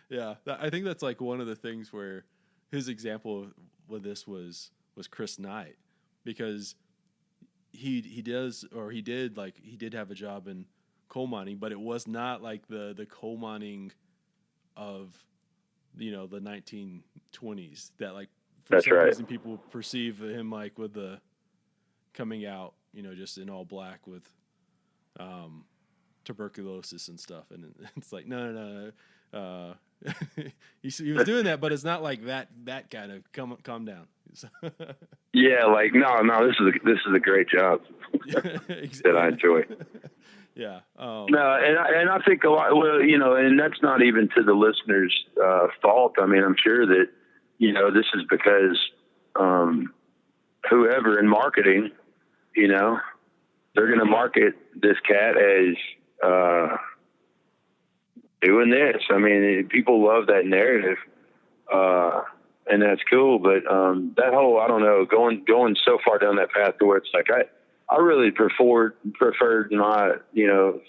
Speaker 1: Yeah, I think that's like one of the things where. His example with this was Chris Knight, because he did have a job in coal mining, but it was not like the coal mining of the 1920s that like for
Speaker 2: That's
Speaker 1: some
Speaker 2: right.
Speaker 1: reason people perceive him like with the coming out just in all black with tuberculosis and stuff, and it's like no. He was doing that, but it's not like that kind of calm down.
Speaker 2: Yeah, like no, this is a great job that I enjoy.
Speaker 1: Yeah.
Speaker 2: No, and I think a lot. Well, and that's not even to the listeners' fault. I mean, I'm sure that this is because whoever in marketing, they're going to market this cat as. Doing this. I mean, people love that narrative, and that's cool. But that whole, I don't know, going so far down that path to where it's like I really preferred my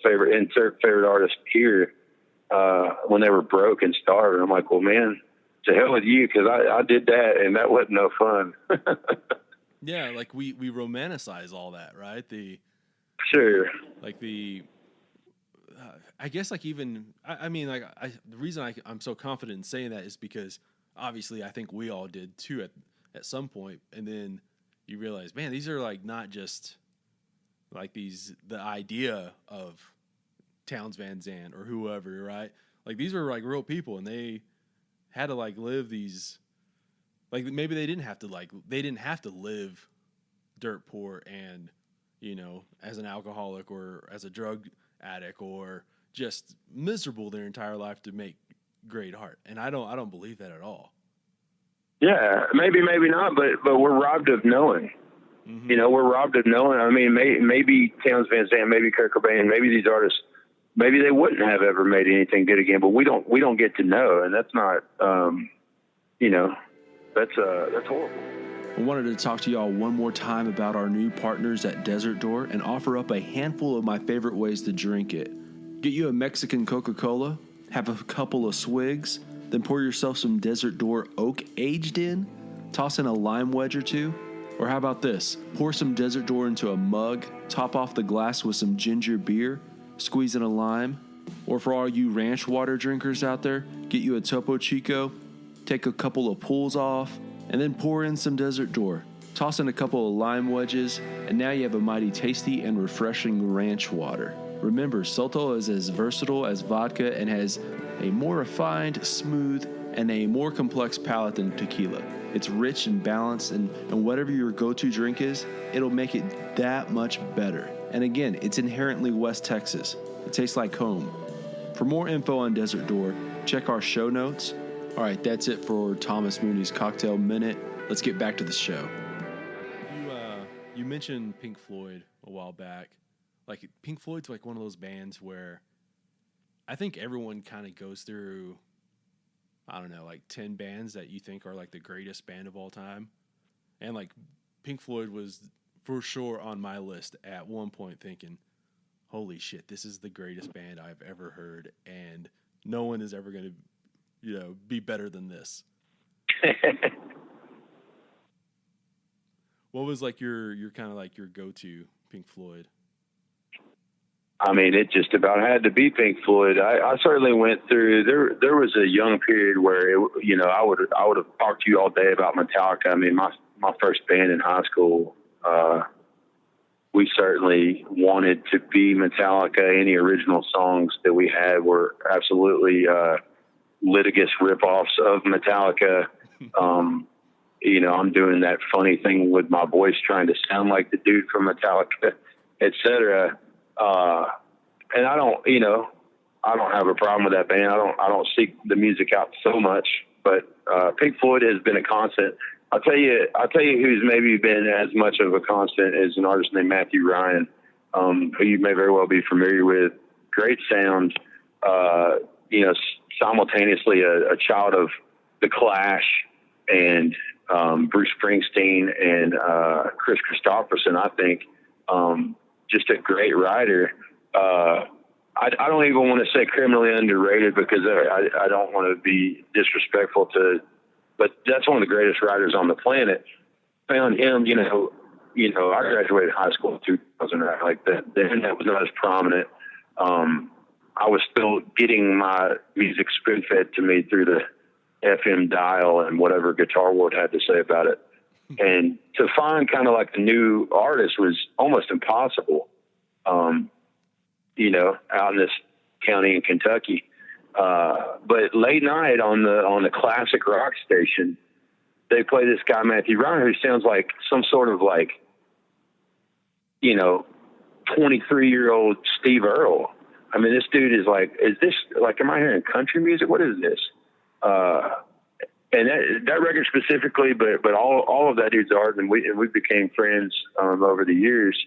Speaker 2: favorite artist here when they were broke and starving. I'm like, well, man, to hell with you, because I did that and that wasn't no fun.
Speaker 1: Yeah, like we romanticize all that, right?
Speaker 2: Sure.
Speaker 1: Like the. I guess like even I mean like the reason I'm so confident in saying that is because obviously I think we all did too at some point, and then you realize, man, these are like not just like the idea of Townes Van Zandt or whoever, right? Like these were like real people, and they had to like live these, like maybe they didn't have to live dirt poor and as an alcoholic or as a drug addict or just miserable their entire life to make great art. And I don't believe that at all.
Speaker 2: Yeah, maybe not, but we're robbed of knowing. Mm-hmm. We're robbed of knowing. I mean, maybe Townes Van Zandt, maybe Kurt Cobain, maybe these artists, maybe they wouldn't have ever made anything good again. But we don't get to know, and that's not, that's horrible.
Speaker 1: I wanted to talk to y'all one more time about our new partners at Desert Door and offer up a handful of my favorite ways to drink it. Get you a Mexican Coca-Cola, have a couple of swigs, then pour yourself some Desert Door Oak aged in, toss in a lime wedge or two, or how about this? Pour some Desert Door into a mug, top off the glass with some ginger beer, squeeze in a lime, or for all you ranch water drinkers out there, get you a Topo Chico, take a couple of pulls off, and then pour in some Desert Door. Toss in a couple of lime wedges, and now you have a mighty tasty and refreshing ranch water. Remember, Sotol is as versatile as vodka and has a more refined, smooth, and a more complex palate than tequila. It's rich and balanced, and whatever your go-to drink is, it'll make it that much better. And again, it's inherently West Texas. It tastes like home. For more info on Desert Door, check our show notes. All right, that's it for Thomas Mooney's Cocktail Minute. Let's get back to the show. You mentioned Pink Floyd a while back. Like, Pink Floyd's like one of those bands where I think everyone kind of goes through, I don't know, like 10 bands that you think are like the greatest band of all time. And like Pink Floyd was for sure on my list at one point, thinking, holy shit, this is the greatest band I've ever heard. And no one is ever going to, be better than this. What was like your kind of like your go-to Pink Floyd?
Speaker 2: I mean, it just about had to be Pink Floyd. I certainly went through. There was a young period where I would have talked to you all day about Metallica. I mean, my first band in high school, we certainly wanted to be Metallica. Any original songs that we had were absolutely litigious ripoffs of Metallica. I'm doing that funny thing with my voice, trying to sound like the dude from Metallica, etc. And I don't have a problem with that band. I don't seek the music out so much, but Pink Floyd has been a constant. I'll tell you who's maybe been as much of a constant as an artist named Matthew Ryan, who you may very well be familiar with. Great sound, simultaneously a child of the Clash and Bruce Springsteen and Chris Christopherson, I think. Just a great writer. I don't even want to say criminally underrated, because I don't want to be disrespectful but that's one of the greatest writers on the planet. Found him, I graduated high school in 2009. Like that, then that was not as prominent. I was still getting my music spoon-fed to me through the FM dial and whatever Guitar World had to say about it. And to find kind of like a new artist was almost impossible, out in this county in Kentucky. But late night on the classic rock station, they play this guy, Matthew Ryan, who sounds like some sort of 23-year-old Steve Earle. I mean, this dude is like, am I hearing country music? What is this? And that record specifically, but all of that dude's art, and we became friends over the years.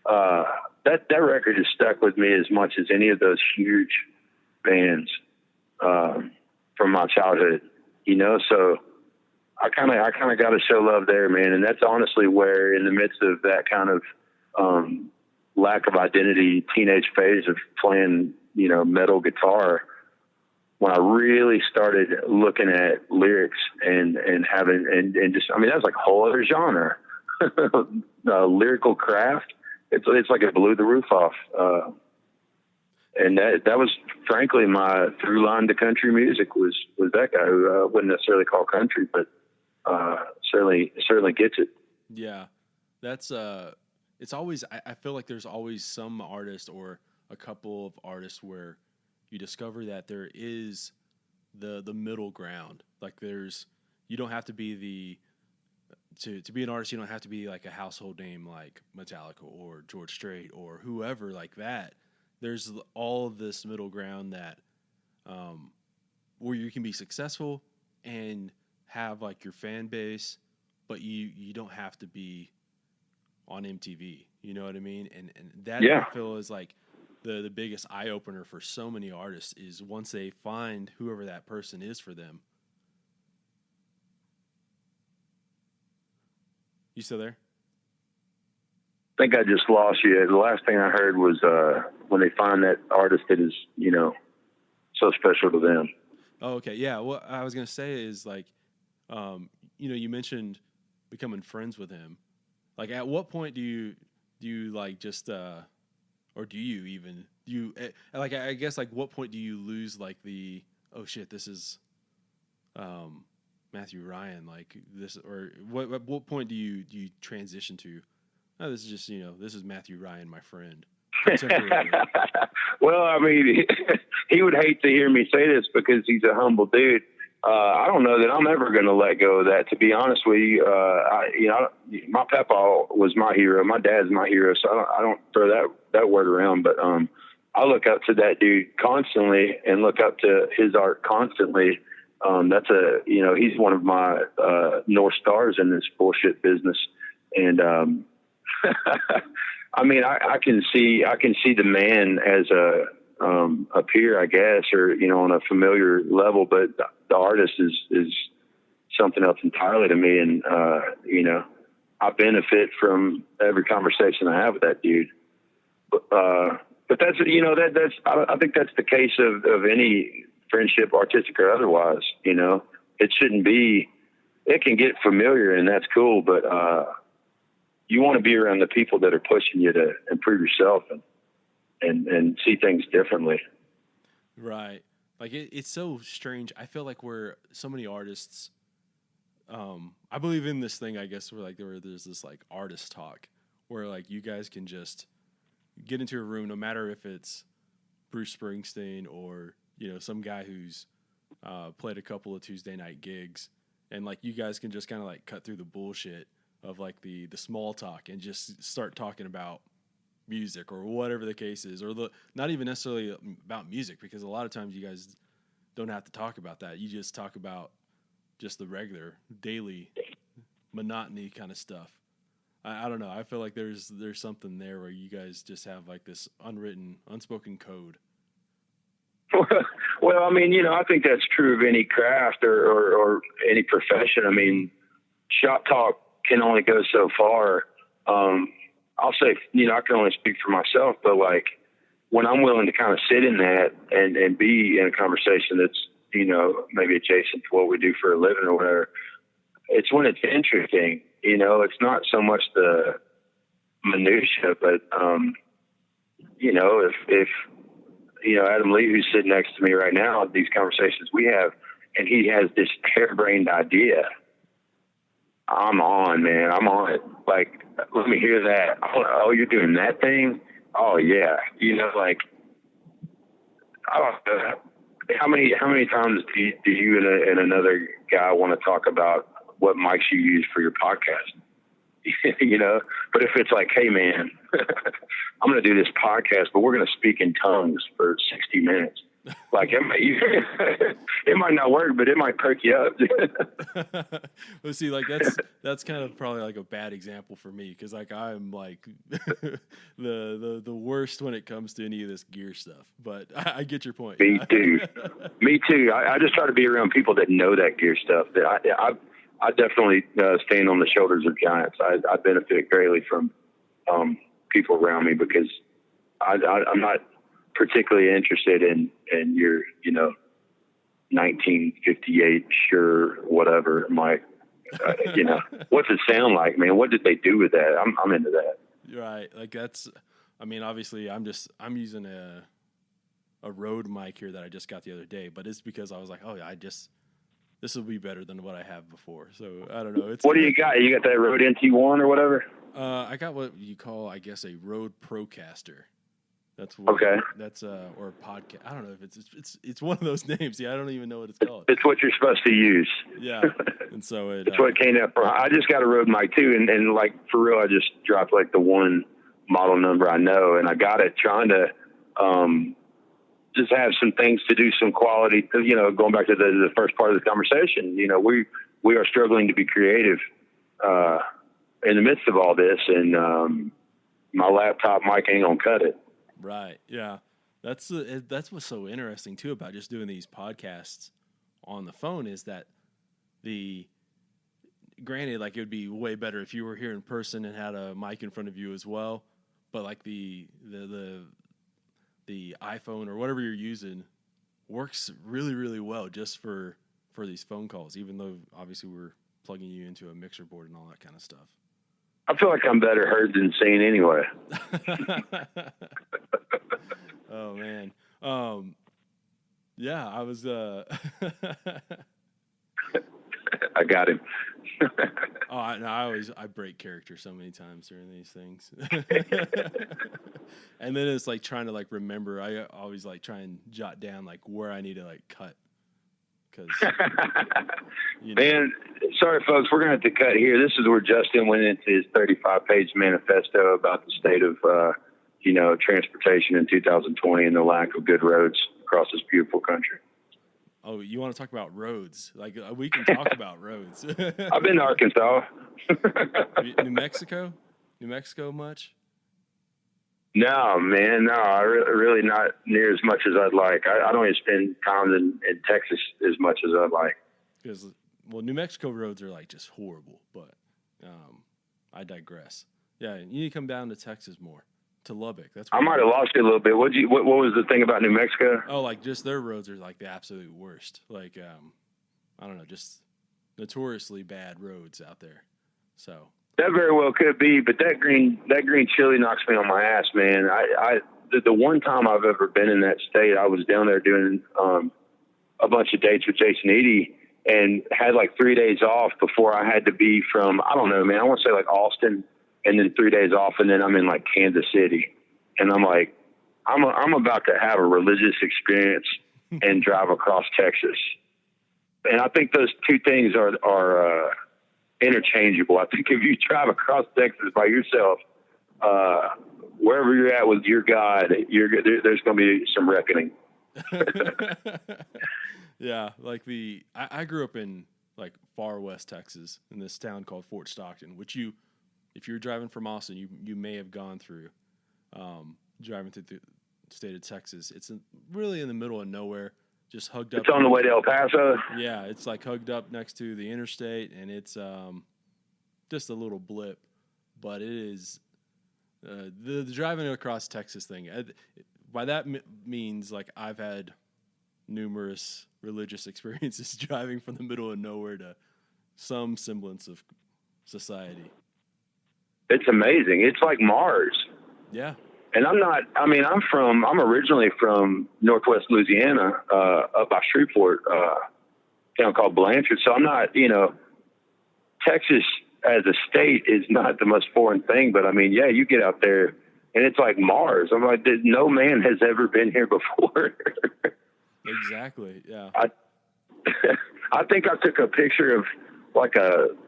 Speaker 2: That record has stuck with me as much as any of those huge bands from my childhood. So I kind of got to show love there, man. And that's honestly where, in the midst of that kind of lack of identity teenage phase of playing, metal guitar, when I really started looking at lyrics and having, and just, I mean, that's like a whole other genre, lyrical craft. It's like it blew the roof off. And that was frankly my through line to country music was that guy, who I wouldn't necessarily call country, but certainly gets it.
Speaker 1: Yeah. That's, it's always, I feel like there's always some artist or a couple of artists where you discover that there is the middle ground. Like you don't have to be to be an artist, you don't have to be like a household name like Metallica or George Strait or whoever like that. There's all of this middle ground that where you can be successful and have like your fan base, but you don't have to be on MTV. You know what I mean? And that, I feel, is like the biggest eye opener for so many artists, is once they find whoever that person is for them. You still there?
Speaker 2: I think I just lost you. The last thing I heard was when they find that artist that is, so special to them.
Speaker 1: Oh, okay. Yeah. What I was going to say is like, you mentioned becoming friends with him. Like, at what point do you like just, or do you even, I guess, like, what point do you lose like the, oh shit, this is, Matthew Ryan, like this, or what? At what point do you transition to? Oh, this is just this is Matthew Ryan, my friend.
Speaker 2: Well, I mean, he would hate to hear me say this because he's a humble dude. I don't know that I'm ever going to let go of that. To be honest with you, my papa was my hero. My dad's my hero, so I don't throw that word around. But I look up to that dude constantly and look up to his art constantly. He's one of my North Stars in this bullshit business. And I mean, I can see the man as a peer, I guess, or on a familiar level, but the artist is something else entirely to me. And I benefit from every conversation I have with that dude. But that's I think that's the case of any friendship, artistic or otherwise. It shouldn't be. It can get familiar, and that's cool, but you want to be around the people that are pushing you to improve yourself and see things differently.
Speaker 1: Right. Like it's so strange. I feel like we're so many artists. I believe in this thing, I guess, where there's this like artist talk where like you guys can just get into a room, no matter if it's Bruce Springsteen or some guy who's played a couple of Tuesday night gigs, and like you guys can just kind of like cut through the bullshit of like the small talk and just start talking about music or whatever the case is, or not even necessarily about music, because a lot of times you guys don't have to talk about that. You just talk about just the regular daily monotony kind of stuff. I don't know. I feel like there's something there where you guys just have like this unwritten, unspoken code.
Speaker 2: Well, I mean, I think that's true of any craft or any profession. I mean, shop talk can only go so far. I'll say, I can only speak for myself, but like when I'm willing to kind of sit in that and be in a conversation that's, maybe adjacent to what we do for a living or whatever, it's when it's interesting. It's not so much the minutia, but, if Adam Lee, who's sitting next to me right now, these conversations we have, and he has this harebrained idea, I'm on, man. I'm on it. Like, let me hear that. Oh, you're doing that thing? Oh, yeah. Like, I don't know. How many times do you and another guy want to talk about what mics you use for your podcast? But if it's like, hey, man, I'm going to do this podcast, but we're going to speak in tongues for 60 minutes. Like, it might not work, but it might perk you up.
Speaker 1: Well, see, like that's kind of probably like a bad example for me, because like I'm like the worst when it comes to any of this gear stuff. But I get your point.
Speaker 2: Me too. Me too. I just try to be around people that know that gear stuff. That I definitely stand on the shoulders of giants. I benefit greatly from people around me, because I'm not particularly interested in your 1958 sure whatever mic. What's it sound like, man? What did they do with that? I'm into that.
Speaker 1: Right. Like obviously I'm using a Rode mic here that I just got the other day, but it's because I was like, oh yeah, this will be better than what I have before. So I don't know.
Speaker 2: What do you got? You got that Rode NT1 or whatever?
Speaker 1: I got what you call, I guess, a Rode Procaster. That's
Speaker 2: okay.
Speaker 1: That's or podcast. I don't know if it's one of those names. Yeah, I don't even know what it's called.
Speaker 2: It's what you're supposed to use.
Speaker 1: Yeah, and so
Speaker 2: it's what it came up from. I just got a Rode mic too, and like for real, I just dropped like the one model number I know, and I got it trying to just have some things to do some quality. Going back to the first part of the conversation, we are struggling to be creative in the midst of all this, and my laptop mic ain't gonna cut it.
Speaker 1: Right. Yeah. That's what's so interesting too about just doing these podcasts on the phone, is that granted, like it would be way better if you were here in person and had a mic in front of you as well, but like the iPhone or whatever you're using works really, really well just for these phone calls, even though obviously we're plugging you into a mixer board and all that kind of stuff.
Speaker 2: I feel like I'm better heard than seen anyway.
Speaker 1: Oh man. Yeah, I was
Speaker 2: I got him.
Speaker 1: I break character so many times during these things. And then it's like trying to like remember. I always like try and jot down like where I need to like cut. Cause,
Speaker 2: Man, sorry folks, we're gonna have to cut here. This is where Justin went into his 35-page manifesto about the state of transportation in 2020 and the lack of good roads across this beautiful country.
Speaker 1: Oh, you want to talk about roads? Like we can talk about roads.
Speaker 2: I've been to Arkansas.
Speaker 1: New Mexico much?
Speaker 2: No, man, no. I really not near as much as I'd like. I don't even spend time in Texas as much as I'd like.
Speaker 1: Because, New Mexico roads are like just horrible. But I digress. Yeah, you need to come down to Texas more, to Lubbock. That's
Speaker 2: I might have lost you a little bit. What was the thing about New Mexico?
Speaker 1: Oh, like just their roads are like the absolute worst. Like I don't know, just notoriously bad roads out there. So.
Speaker 2: That very well could be, but that green chili knocks me on my ass, man. The one time I've ever been in that state, I was down there doing a bunch of dates with Jason Eady and had like 3 days off before I had to be from, I don't know, man, I want to say like Austin and then 3 days off. And then I'm in like Kansas City and I'm like, I'm about to have a religious experience and drive across Texas. And I think those two things are interchangeable. I think if you drive across Texas by yourself, wherever you're at with your God, there's going to be some reckoning.
Speaker 1: Yeah, like I grew up in like far west Texas in this town called Fort Stockton, which if you're driving from Austin, you may have gone through driving through the state of Texas. It's really in the middle of nowhere. Just hugged up.
Speaker 2: It's on the way to El Paso.
Speaker 1: Yeah, it's like hugged up next to the interstate, and it's just a little blip, but it is the driving across Texas thing. By that means, like I've had numerous religious experiences driving from the middle of nowhere to some semblance of society. It's
Speaker 2: amazing. It's like Mars.
Speaker 1: Yeah.
Speaker 2: And I'm originally from Northwest Louisiana, up by Shreveport, town called Blanchard. So I'm not, Texas as a state is not the most foreign thing, but you get out there and it's like Mars. I'm like, no man has ever been here before.
Speaker 1: Exactly. Yeah.
Speaker 2: I think I took a picture of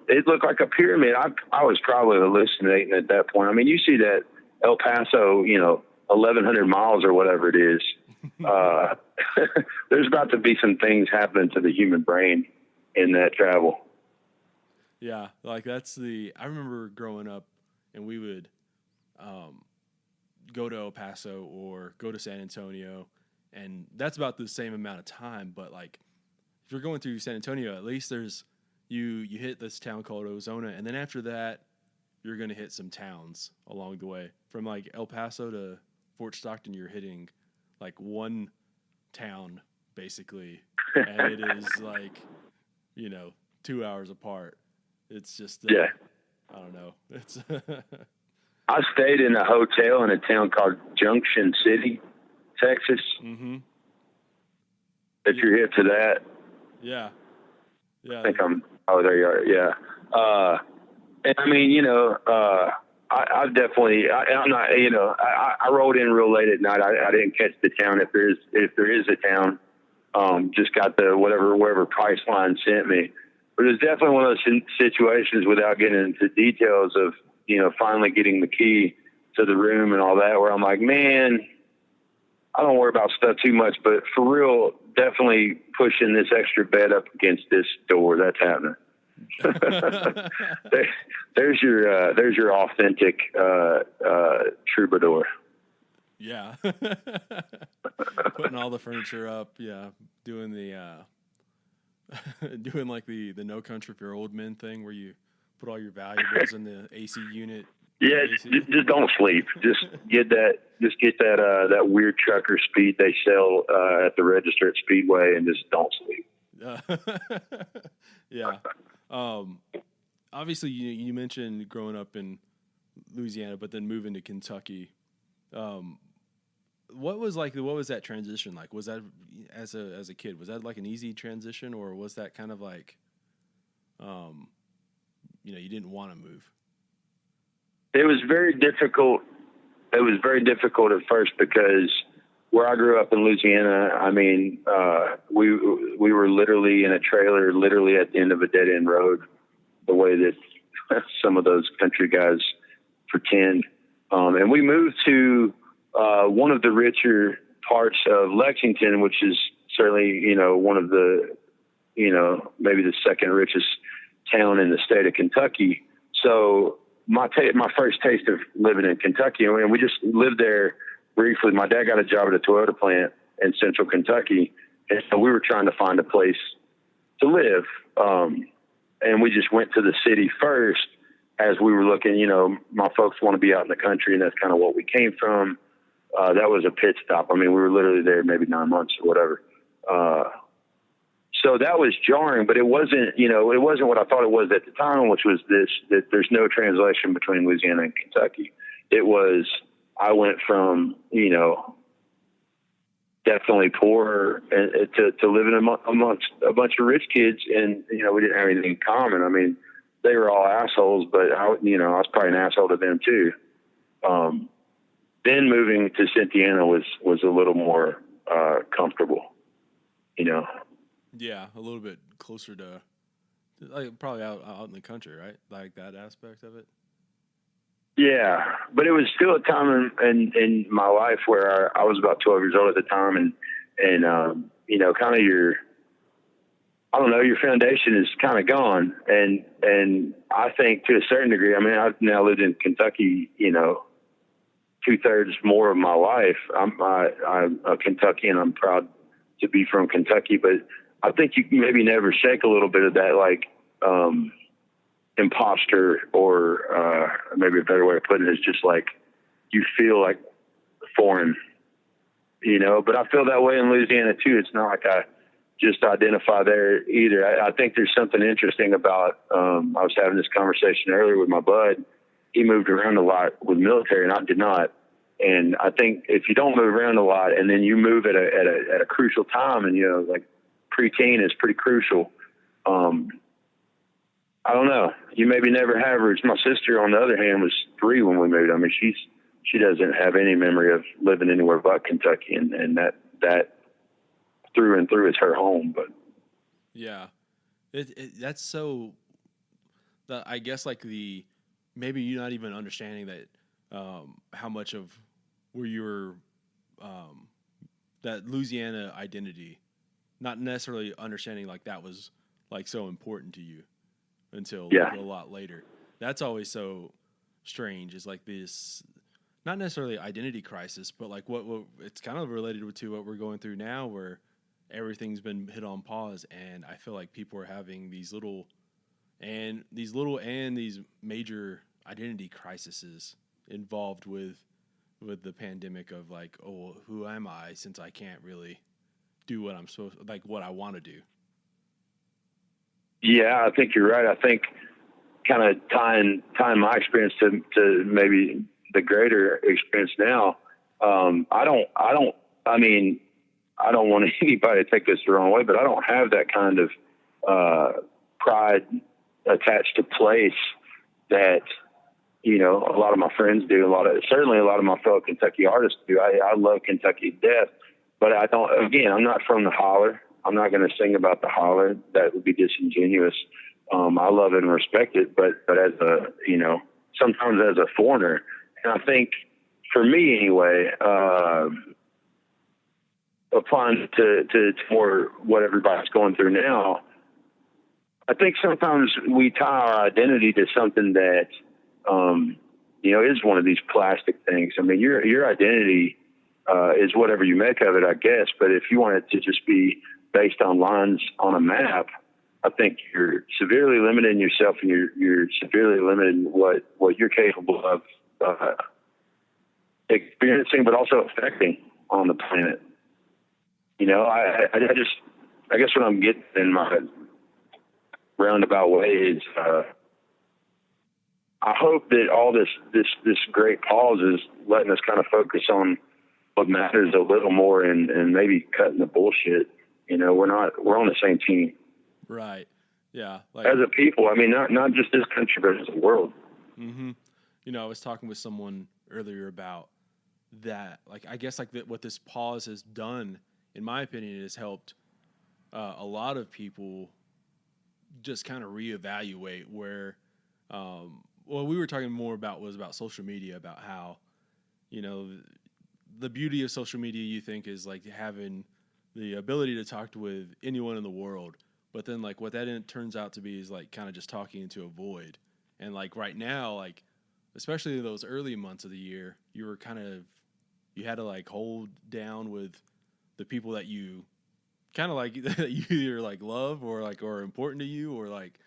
Speaker 2: it looked like a pyramid. I was probably hallucinating at that point. You see that El Paso, 1,100 miles or whatever it is. There's about to be some things happening to the human brain in that travel.
Speaker 1: Yeah, like I remember growing up and we would go to El Paso or go to San Antonio, and that's about the same amount of time. But like if you're going through San Antonio, at least you hit this town called Ozona, and then after that, you're going to hit some towns along the way. From like El Paso to Fort Stockton, you're hitting like one town basically, and it is like 2 hours apart. It's just I don't know. It's
Speaker 2: I stayed in a hotel in a town called Junction City, Texas.
Speaker 1: Mm-hmm.
Speaker 2: If you're hip to that.
Speaker 1: Yeah.
Speaker 2: I think there you are. Yeah. And I've definitely, I'm not, I rolled in real late at night. I didn't catch the town. If there is a town, just got wherever Priceline sent me. But it's definitely one of those situations, without getting into details, of, finally getting the key to the room and all that, where I'm like, man, I don't worry about stuff too much, but for real, definitely pushing this extra bed up against this door. That's happening. There's your authentic troubadour.
Speaker 1: Yeah. Putting all the furniture up. Yeah. Doing doing like the No Country for Old Men thing, where you put all your valuables in the AC unit.
Speaker 2: Yeah, just don't sleep. Just get that weird trucker speed they sell at the register at Speedway, and just don't sleep.
Speaker 1: Yeah. Obviously you mentioned growing up in Louisiana, but then moving to Kentucky. What was that transition like? Was that as a kid, was that like an easy transition, or was that kind of like, you didn't want to move?
Speaker 2: It was very difficult. It was very difficult at first because where I grew up in Louisiana, I mean, we were literally in a trailer, literally at the end of a dead end road, the way that some of those country guys pretend. And we moved to one of the richer parts of Lexington, which is certainly, one of the, maybe the second richest town in the state of Kentucky. So my first taste of living in Kentucky, and we just lived there briefly. My dad got a job at a Toyota plant in central Kentucky, and so we were trying to find a place to live. And we just went to the city first as we were looking. My folks want to be out in the country, and that's kind of what we came from. That was a pit stop. I mean, we were literally there maybe 9 months or whatever. So that was jarring, but it wasn't what I thought it was at the time, which was that there's no translation between Louisiana and Kentucky. It was, I went from, definitely poor to living amongst a bunch of rich kids, and, we didn't have anything in common. I mean, they were all assholes, but I was probably an asshole to them too. Then moving to Cynthiana was a little more comfortable,
Speaker 1: Yeah, a little bit closer to, like, probably out in the country, right? Like that aspect of it.
Speaker 2: Yeah, but it was still a time in my life where I was about 12 years old at the time, and kind of your foundation is kind of gone, and I think to a certain degree. I mean, I've now lived in Kentucky, 2/3 more of my life. I'm a Kentuckian. I'm proud to be from Kentucky, but I think you maybe never shake a little bit of that, like, imposter, or maybe a better way of putting it is just like you feel like foreign, but I feel that way in Louisiana too. It's not like I just identify there either. I think there's something interesting about, I was having this conversation earlier with my bud. He moved around a lot with military, and I did not. And I think if you don't move around a lot and then you move at a crucial time, and, like preteen is pretty crucial. I don't know. You maybe never have her. My sister, on the other hand, was 3 when we moved. I mean, she doesn't have any memory of living anywhere but Kentucky, and that through and through is her home. But
Speaker 1: yeah, that's so. I guess like maybe you're not even understanding that how much of where you were that Louisiana identity, not necessarily understanding like that was like so important to you until like, a lot later. That's always so strange. Is like this, not necessarily identity crisis, but like what it's kind of related to what we're going through now, where everything's been hit on pause, and I feel like people are having these major identity crises involved with the pandemic of like, oh, who am I since I can't really do what I'm supposed, like what I want to do.
Speaker 2: Yeah, I think you're right. I think kind of tying my experience to maybe the greater experience now. I don't want anybody to take this the wrong way, but I don't have that kind of pride attached to place that, a lot of my friends do. Certainly a lot of my fellow Kentucky artists do. I love Kentucky to death, but I'm not from the holler. I'm not going to sing about the holler. That would be disingenuous. I love it and respect it, but as sometimes as a foreigner, and I think for me anyway, applying to more what everybody's going through now, I think sometimes we tie our identity to something that, is one of these plastic things. I mean, your identity is whatever you make of it, I guess. But if you want it to just be based on lines on a map, I think you're severely limiting yourself, and you're severely limiting what you're capable of experiencing, but also affecting on the planet. I guess what I'm getting in my roundabout way is, I hope that all this great pause is letting us kind of focus on what matters a little more, and maybe cutting the bullshit. We're on the same team.
Speaker 1: Right. Yeah. Like,
Speaker 2: as a people. I mean, not just this country, but as the world.
Speaker 1: mm-hmm. You know, I was talking with someone earlier about that. Like, I guess like what this pause has done, in my opinion, has helped a lot of people just kind of reevaluate where. Well, we were talking more about social media, about how, you know, the beauty of social media, you think, is like having the ability to talk with anyone in the world, but then like what that turns out to be is like kind of just talking into a void. And like right now, like especially those early months of the year, you had to like hold down with the people that you kind of like that you either like love or like or important to you, or like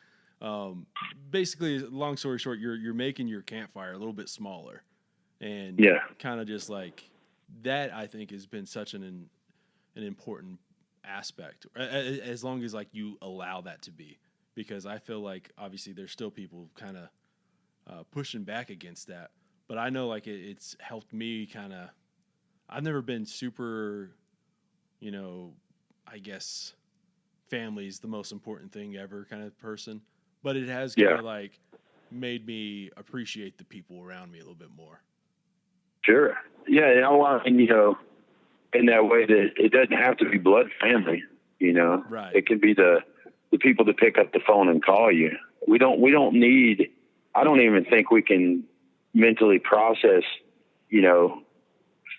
Speaker 1: basically, long story short, you're making your campfire a little bit smaller, and
Speaker 2: Yeah.
Speaker 1: kind of just like that. I think has been such an important aspect, as long as like you allow that to be, because I feel like obviously there's still people kind of pushing back against that, but I know like it's helped me kind of. I've never been super, you know, I guess family's the most important thing ever kind of person, but it has kind of like made me appreciate the people around me a little bit more.
Speaker 2: Sure. Yeah. I mean, you know, in that way that it doesn't have to be blood family, you know,
Speaker 1: Right.
Speaker 2: It can be the people that pick up the phone and call you. We don't need, I don't even think we can mentally process, you know,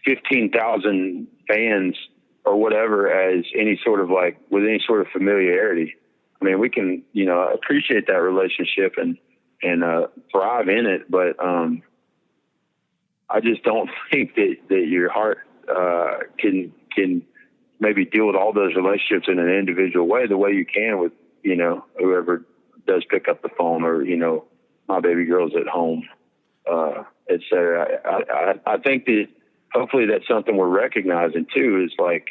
Speaker 2: 15,000 fans or whatever as any sort of like with any sort of familiarity. I mean, we can, you know, appreciate that relationship and thrive in it. But I just don't think that your heart can maybe deal with all those relationships in an individual way, the way you can with, you know, whoever does pick up the phone, or, you know, my baby girl's at home, et cetera. I think that hopefully that's something we're recognizing too, is like,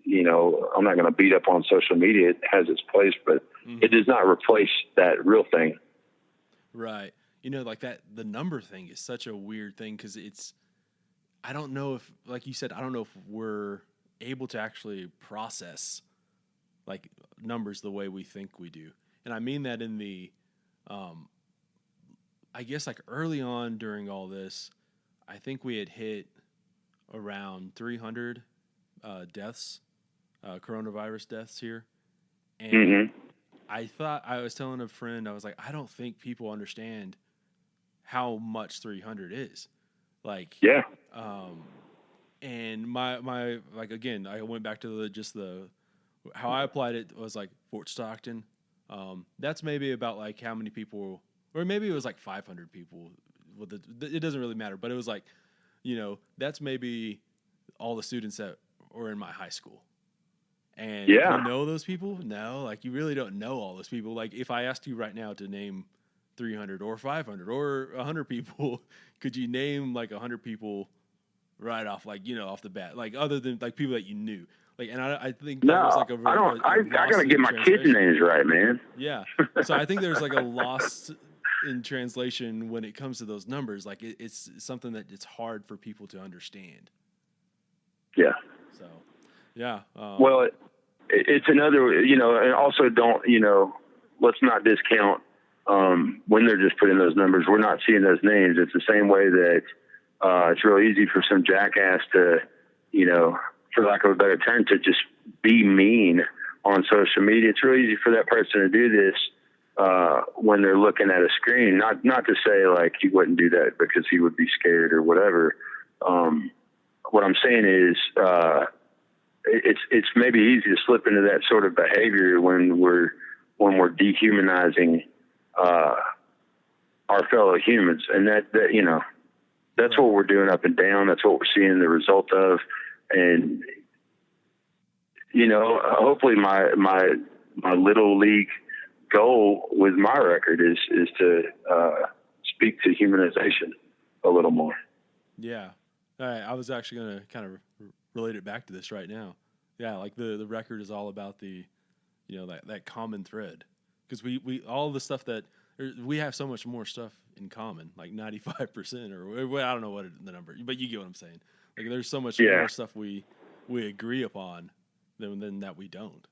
Speaker 2: you know, I'm not going to beat up on social media. It has its place, but it does not replace that real thing.
Speaker 1: Right. You know, like that, the number thing is such a weird thing, because I don't know if, like you said, I don't know if we're able to actually process like numbers the way we think we do. And I mean that in the, I guess like early on during all this, I think we had hit around 300 deaths, coronavirus deaths here. And I was telling a friend, I was like, I don't think people understand how much 300 is. Like,
Speaker 2: yeah.
Speaker 1: And my like, again, I went back to how I applied it was like Fort Stockton. That's maybe about like how many people, or maybe it was like 500 people. It doesn't really matter, but it was like, you know, that's maybe all the students that were in my high school. And you know those people? No, like you really don't know all those people. Like if I asked you right now to name 300 or 500 or 100 people, could you name like 100 people right off, like, you know, off the bat, like other than like people that you knew? Like, and I think
Speaker 2: no,
Speaker 1: there was like
Speaker 2: I gotta get my kids' names right, man.
Speaker 1: Yeah. So I think there's like a loss in translation when it comes to those numbers. Like it's something that it's hard for people to understand.
Speaker 2: Yeah.
Speaker 1: So, yeah.
Speaker 2: Well, it's another, you know, and also don't, you know, let's not discount when they're just putting those numbers. We're not seeing those names. It's the same way that it's real easy for some jackass to, you know, for lack of a better term, to just be mean on social media. It's really easy for that person to do this when they're looking at a screen. Not to say like he wouldn't do that because he would be scared or whatever. What I'm saying is it's maybe easy to slip into that sort of behavior when we're dehumanizing our fellow humans, and that you know, that's what we're doing up and down. That's what we're seeing the result of. And, you know, hopefully my little league goal with my record is to speak to humanization a little more.
Speaker 1: Yeah. I was actually going to kind of relate it back to this right now. Yeah. Like the record is all about the, you know, that common thread, because we all the stuff that we have so much more stuff in common, like 95% or I don't know what the number, but you get what I'm saying. Like there's so much more stuff we agree upon than that we don't.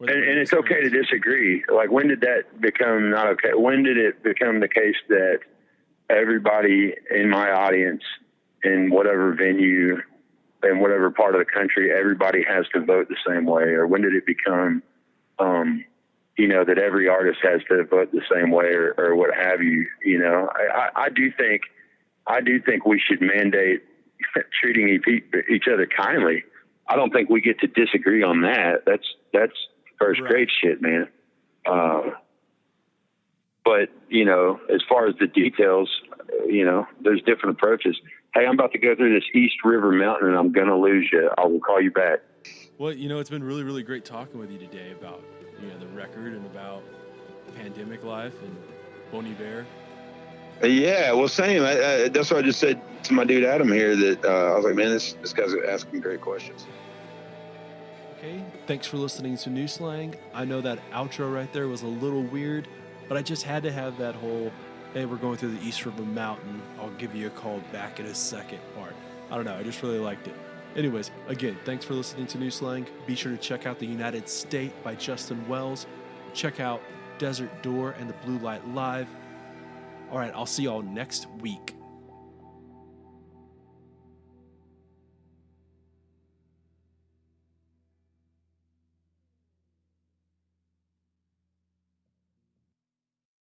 Speaker 2: And it's okay to disagree. Like, when did that become not okay? When did it become the case that everybody in my audience, in whatever venue, in whatever part of the country, everybody has to vote the same way? Or when did it become, that every artist has to vote the same way, or what have you? I do think we should mandate treating each other kindly. I don't think we get to disagree on that. That's first grade shit, man. But as far as the details, there's different approaches. Hey, I'm about to go through this East River Mountain and I'm going to lose you. I will call you back.
Speaker 1: Well, it's been really, really great talking with you today about, the record and about pandemic life and Bon Iver.
Speaker 3: Yeah, well, same. That's what I just said to my dude Adam here, that I was like, man, this guy's asking great questions.
Speaker 1: Okay, thanks for listening to New Slang. I know that outro right there was a little weird, but I just had to have that whole, hey, we're going through the East River Mountain, I'll give you a call back in a second part. I don't know, I just really liked it. Anyways, again, thanks for listening to New Slang. Be sure to check out The United State by Justin Wells. Check out Desert Door and The Blue Light Live. All right, I'll see y'all next week.